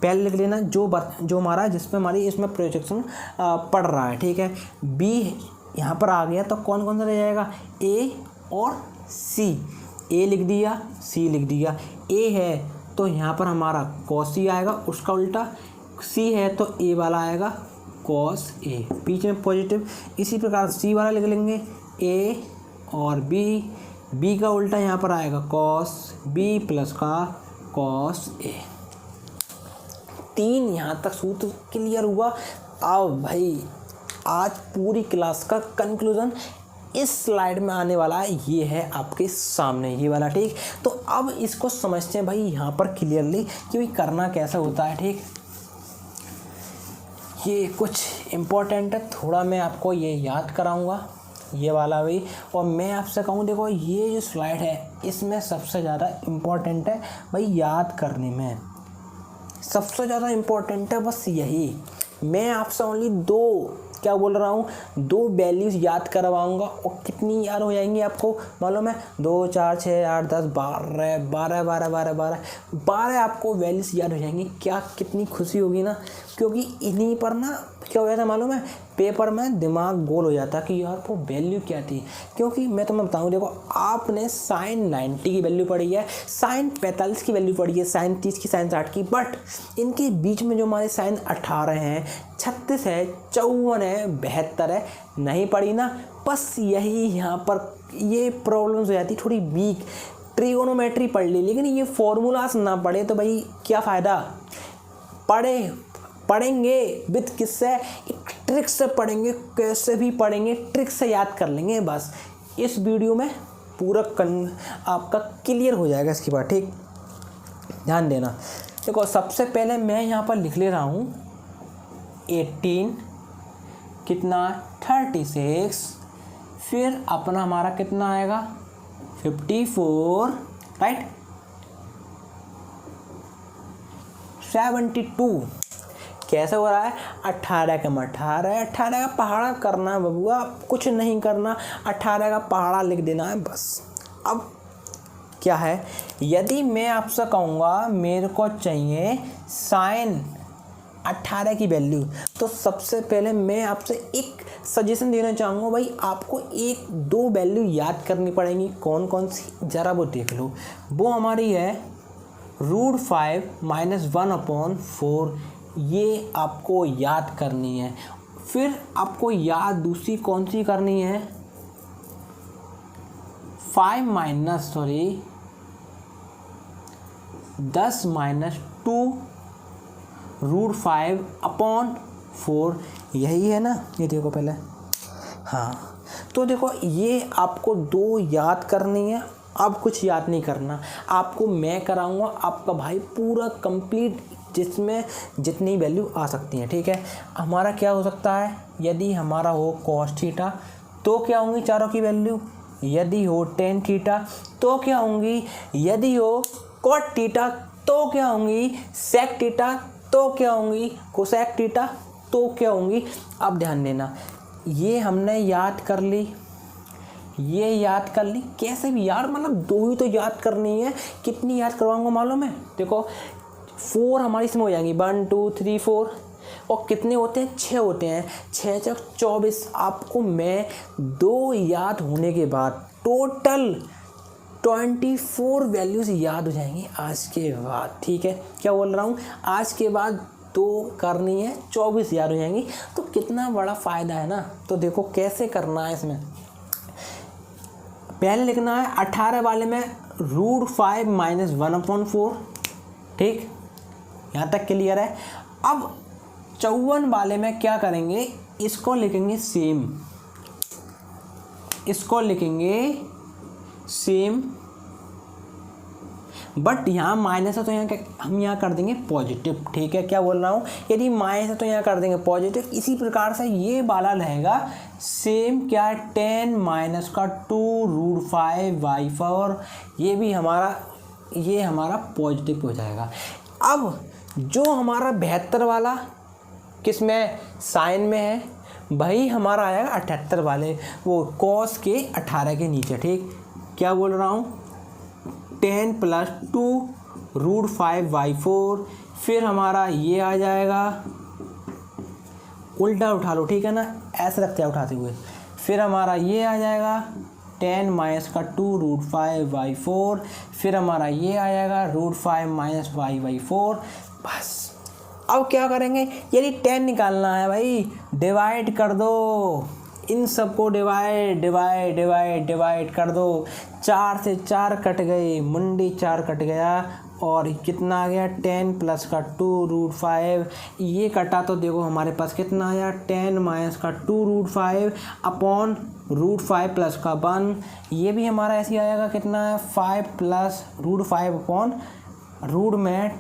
पहले लिख लेना जो हमारा जिसमें हमारी इसमें प्रोजेक्शन पड़ रहा है। ठीक है, बी यहाँ पर आ गया तो कौन कौन सा रह जाएगा, ए और सी। ए लिख दिया, सी लिख दिया। ए है तो यहाँ पर हमारा कॉस सी आएगा, उसका उल्टा। सी है तो ए वाला आएगा कॉस ए, बीच में पॉजिटिव। इसी प्रकार सी वाला लिख लेंगे, ए और बी का उल्टा यहाँ पर आएगा कॉस बी प्लस का कॉस ए। 3 यहाँ तक सूत्र क्लियर हुआ। अब भाई आज पूरी क्लास का कंक्लूजन इस स्लाइड में आने वाला है, ये है आपके सामने ये वाला। ठीक, तो अब इसको समझते हैं भाई यहाँ पर क्लियरली कि भाई करना कैसा होता है। ठीक, ये कुछ इम्पोर्टेंट है, थोड़ा मैं आपको ये याद कराऊंगा ये वाला भी। और मैं आपसे कहूँ, देखो ये जो स्लाइड है इसमें सबसे ज़्यादा इम्पोर्टेंट है भाई याद करने में, सबसे ज़्यादा इम्पोर्टेंट है बस यही। मैं आपसे ओनली 2 वैल्यूज़ याद करवाऊंगा, और कितनी याद हो जाएंगी आपको मालूम है, 2 4 6 8 10 12 आपको वैल्यूज़ याद हो जाएंगी। क्या कितनी खुशी होगी ना, क्योंकि इन्हीं पर ना क्या हो जाता है मालूम है, पेपर में दिमाग गोल हो जाता कि यार वो वैल्यू क्या थी। क्योंकि मैं तुम्हें बताऊँ, देखो आपने साइन 90 की वैल्यू पढ़ी है, साइन 45 की वैल्यू पढ़ी है, साइन 30 की, साइन 60 की, बट इनके बीच में जो हमारे साइन 18 हैं, 36 है, 54 है, 72 है, नहीं पढ़ी ना। बस यही यहाँ पर ये प्रॉब्लम्स हो जाती थोड़ी वीक। ट्रिगोनोमेट्री पढ़ ली लेकिन ये फॉर्मूलास ना पढ़े तो भाई क्या फ़ायदा। पढ़ेंगे विद किससे, एक ट्रिक से पढ़ेंगे, कैसे भी पढ़ेंगे, ट्रिक से याद कर लेंगे। बस इस वीडियो में पूरा आपका क्लियर हो जाएगा इसकी बात। ठीक, ध्यान देना। देखो सबसे पहले मैं यहाँ पर लिख ले रहा हूँ 18 कितना 36, फिर अपना हमारा कितना आएगा 54, राइट, 72 कैसे हो रहा है, 18 का 18 का पहाड़ा करना है बबुआ, कुछ नहीं करना, 18 का पहाड़ा लिख देना है बस। अब क्या है, यदि मैं आपसे कहूँगा मेरे को चाहिए साइन 18 की वैल्यू, तो सबसे पहले मैं आपसे एक सजेशन देना चाहूँगा भाई, आपको 1-2 वैल्यू याद करनी पड़ेंगी। कौन कौन सी, ज़रा वो देख लो। वो हमारी है √5 - 1/4, ये आपको याद करनी है। फिर आपको याद दूसरी कौन सी करनी है, 10 - 2 √5/4 यही है ना, ये देखो पहले। हाँ तो देखो ये आपको 2 याद करनी है, अब कुछ याद नहीं करना, आपको मैं कराऊंगा आपका भाई पूरा कंप्लीट, जिसमें जितनी वैल्यू आ सकती हैं। ठीक है, हमारा क्या हो सकता है, यदि हमारा हो cos थीटा तो क्या होंगी चारों की वैल्यू, यदि हो tan थीटा तो क्या होंगी, यदि हो cot थीटा तो क्या होंगी, sec थीटा तो क्या होंगी, cosec थीटा तो क्या होंगी। अब ध्यान देना, ये हमने याद कर ली, ये याद कर ली, कैसे भी यार, मतलब 2 ही तो याद करनी है। कितनी याद करवाऊंगा मालूम है, देखो 4 हमारी इसमें हो जाएंगी, 1 2 3 4, और कितने होते हैं, 6 होते हैं, 6 × 24। आपको मैं 2 याद होने के बाद टोटल 24 वैल्यूज़ याद हो जाएंगी आज के बाद। ठीक है, क्या बोल रहा हूँ, आज के बाद 2 करनी है, 24 याद हो जाएंगी। तो कितना बड़ा फ़ायदा है ना। तो देखो कैसे करना है, इसमें पहले लिखना है 18 वाले में √5 - 1/4। ठीक, यहाँ तक क्लियर है। अब 54 वाले में क्या करेंगे, इसको लिखेंगे सेम, इसको लिखेंगे सेम, बट यहाँ माइनस है तो यहाँ हम यहाँ कर देंगे पॉजिटिव। ठीक है, क्या बोल रहा हूँ, यदि माइनस है तो यहाँ कर देंगे पॉजिटिव। इसी प्रकार से ये वाला रहेगा सेम, क्या 10 - 2 √5/4, ये भी हमारा, ये हमारा पॉजिटिव हो जाएगा। अब जो हमारा 72 वाला किस में, साइन में है, वही हमारा आएगा 78 वाले, वो cos के 18 के नीचे। ठीक, क्या बोल रहा हूँ, 10 + 2 √5/4, फिर हमारा ये आ जाएगा, उल्टा उठा लो, ठीक है ना, ऐसे रखते हैं उठाते हुए, फिर हमारा ये आ जाएगा 10 - 2 √5/4, फिर हमारा ये आ जाएगा √5 - y/4। बस अब क्या करेंगे, यदि 10 निकालना है भाई, डिवाइड कर दो, इन सबको डिवाइड डिवाइड डिवाइड डिवाइड कर दो। 4 से 4 कट गए, मुंडी 4 कट गया, और कितना आ गया, 10 + 2 √5, ये कटा तो देखो हमारे पास कितना आया, 10 - 2 √5 √5 + 1, ये भी हमारा ऐसे ही आएगा, कितना है, 5 + √5 रूट में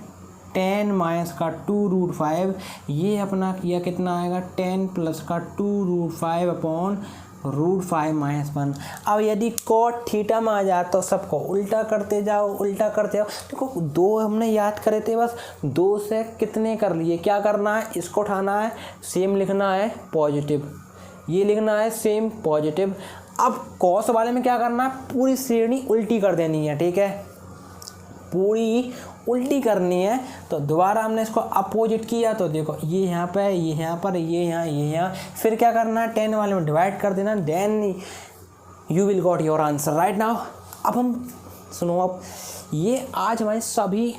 10 - 2 √5, ये अपना किया कितना आएगा, 10 + 2 √5 √5 - 1। अब यदि cot थीटा में आ जाए तो सबको उल्टा करते जाओ, उल्टा करते जाओ। देखो 2 हमने याद करे थे, बस 2 से कितने कर लिए, क्या करना है, इसको उठाना है, सेम लिखना है पॉजिटिव, ये लिखना है सेम पॉजिटिव। अब cos वाले में क्या करना है, पूरी श्रेणी उल्टी कर देनी है। ठीक है, पूरी उल्टी करनी है। तो दोबारा हमने इसको अपोजिट किया, तो देखो ये यहाँ पे, ये यहाँ पर, ये यहाँ, ये यहाँ, फिर क्या करना है, 10 वाले में डिवाइड कर देना, then you will got your answer right now. अब हम सुनो, अब ये आज हमारे सभी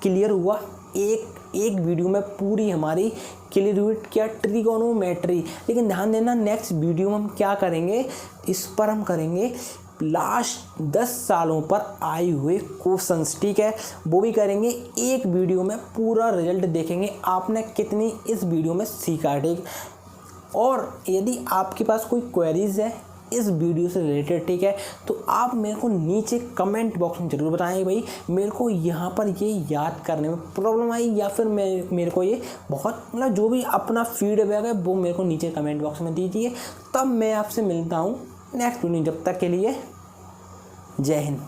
क्लियर हुआ, एक वीडियो में पूरी हमारी क्लियर हुई क्या, ट्रिगोनोमेट्री। लेकिन ध्यान देना, नेक्स्ट वीडियो में हम क्या करेंगे, इस पर हम करेंगे लास्ट 10 सालों पर आए हुए क्वेश्चंस। ठीक है, वो भी करेंगे एक वीडियो में, पूरा रिजल्ट देखेंगे आपने कितनी इस वीडियो में सीखा। ठीक, और यदि आपके पास कोई क्वेरीज है इस वीडियो से रिलेटेड, ठीक है, तो आप मेरे को नीचे कमेंट बॉक्स में ज़रूर बताएं भाई, मेरे को यहाँ पर ये याद करने में प्रॉब्लम आई, या फिर मेरे को ये बहुत, मतलब जो भी अपना फीडबैक है वो मेरे को नीचे कमेंट बॉक्स में दीजिए। तब मैं आपसे मिलता हूँ नेक्स्ट वीडियो, जब तक के लिए जय हिंद।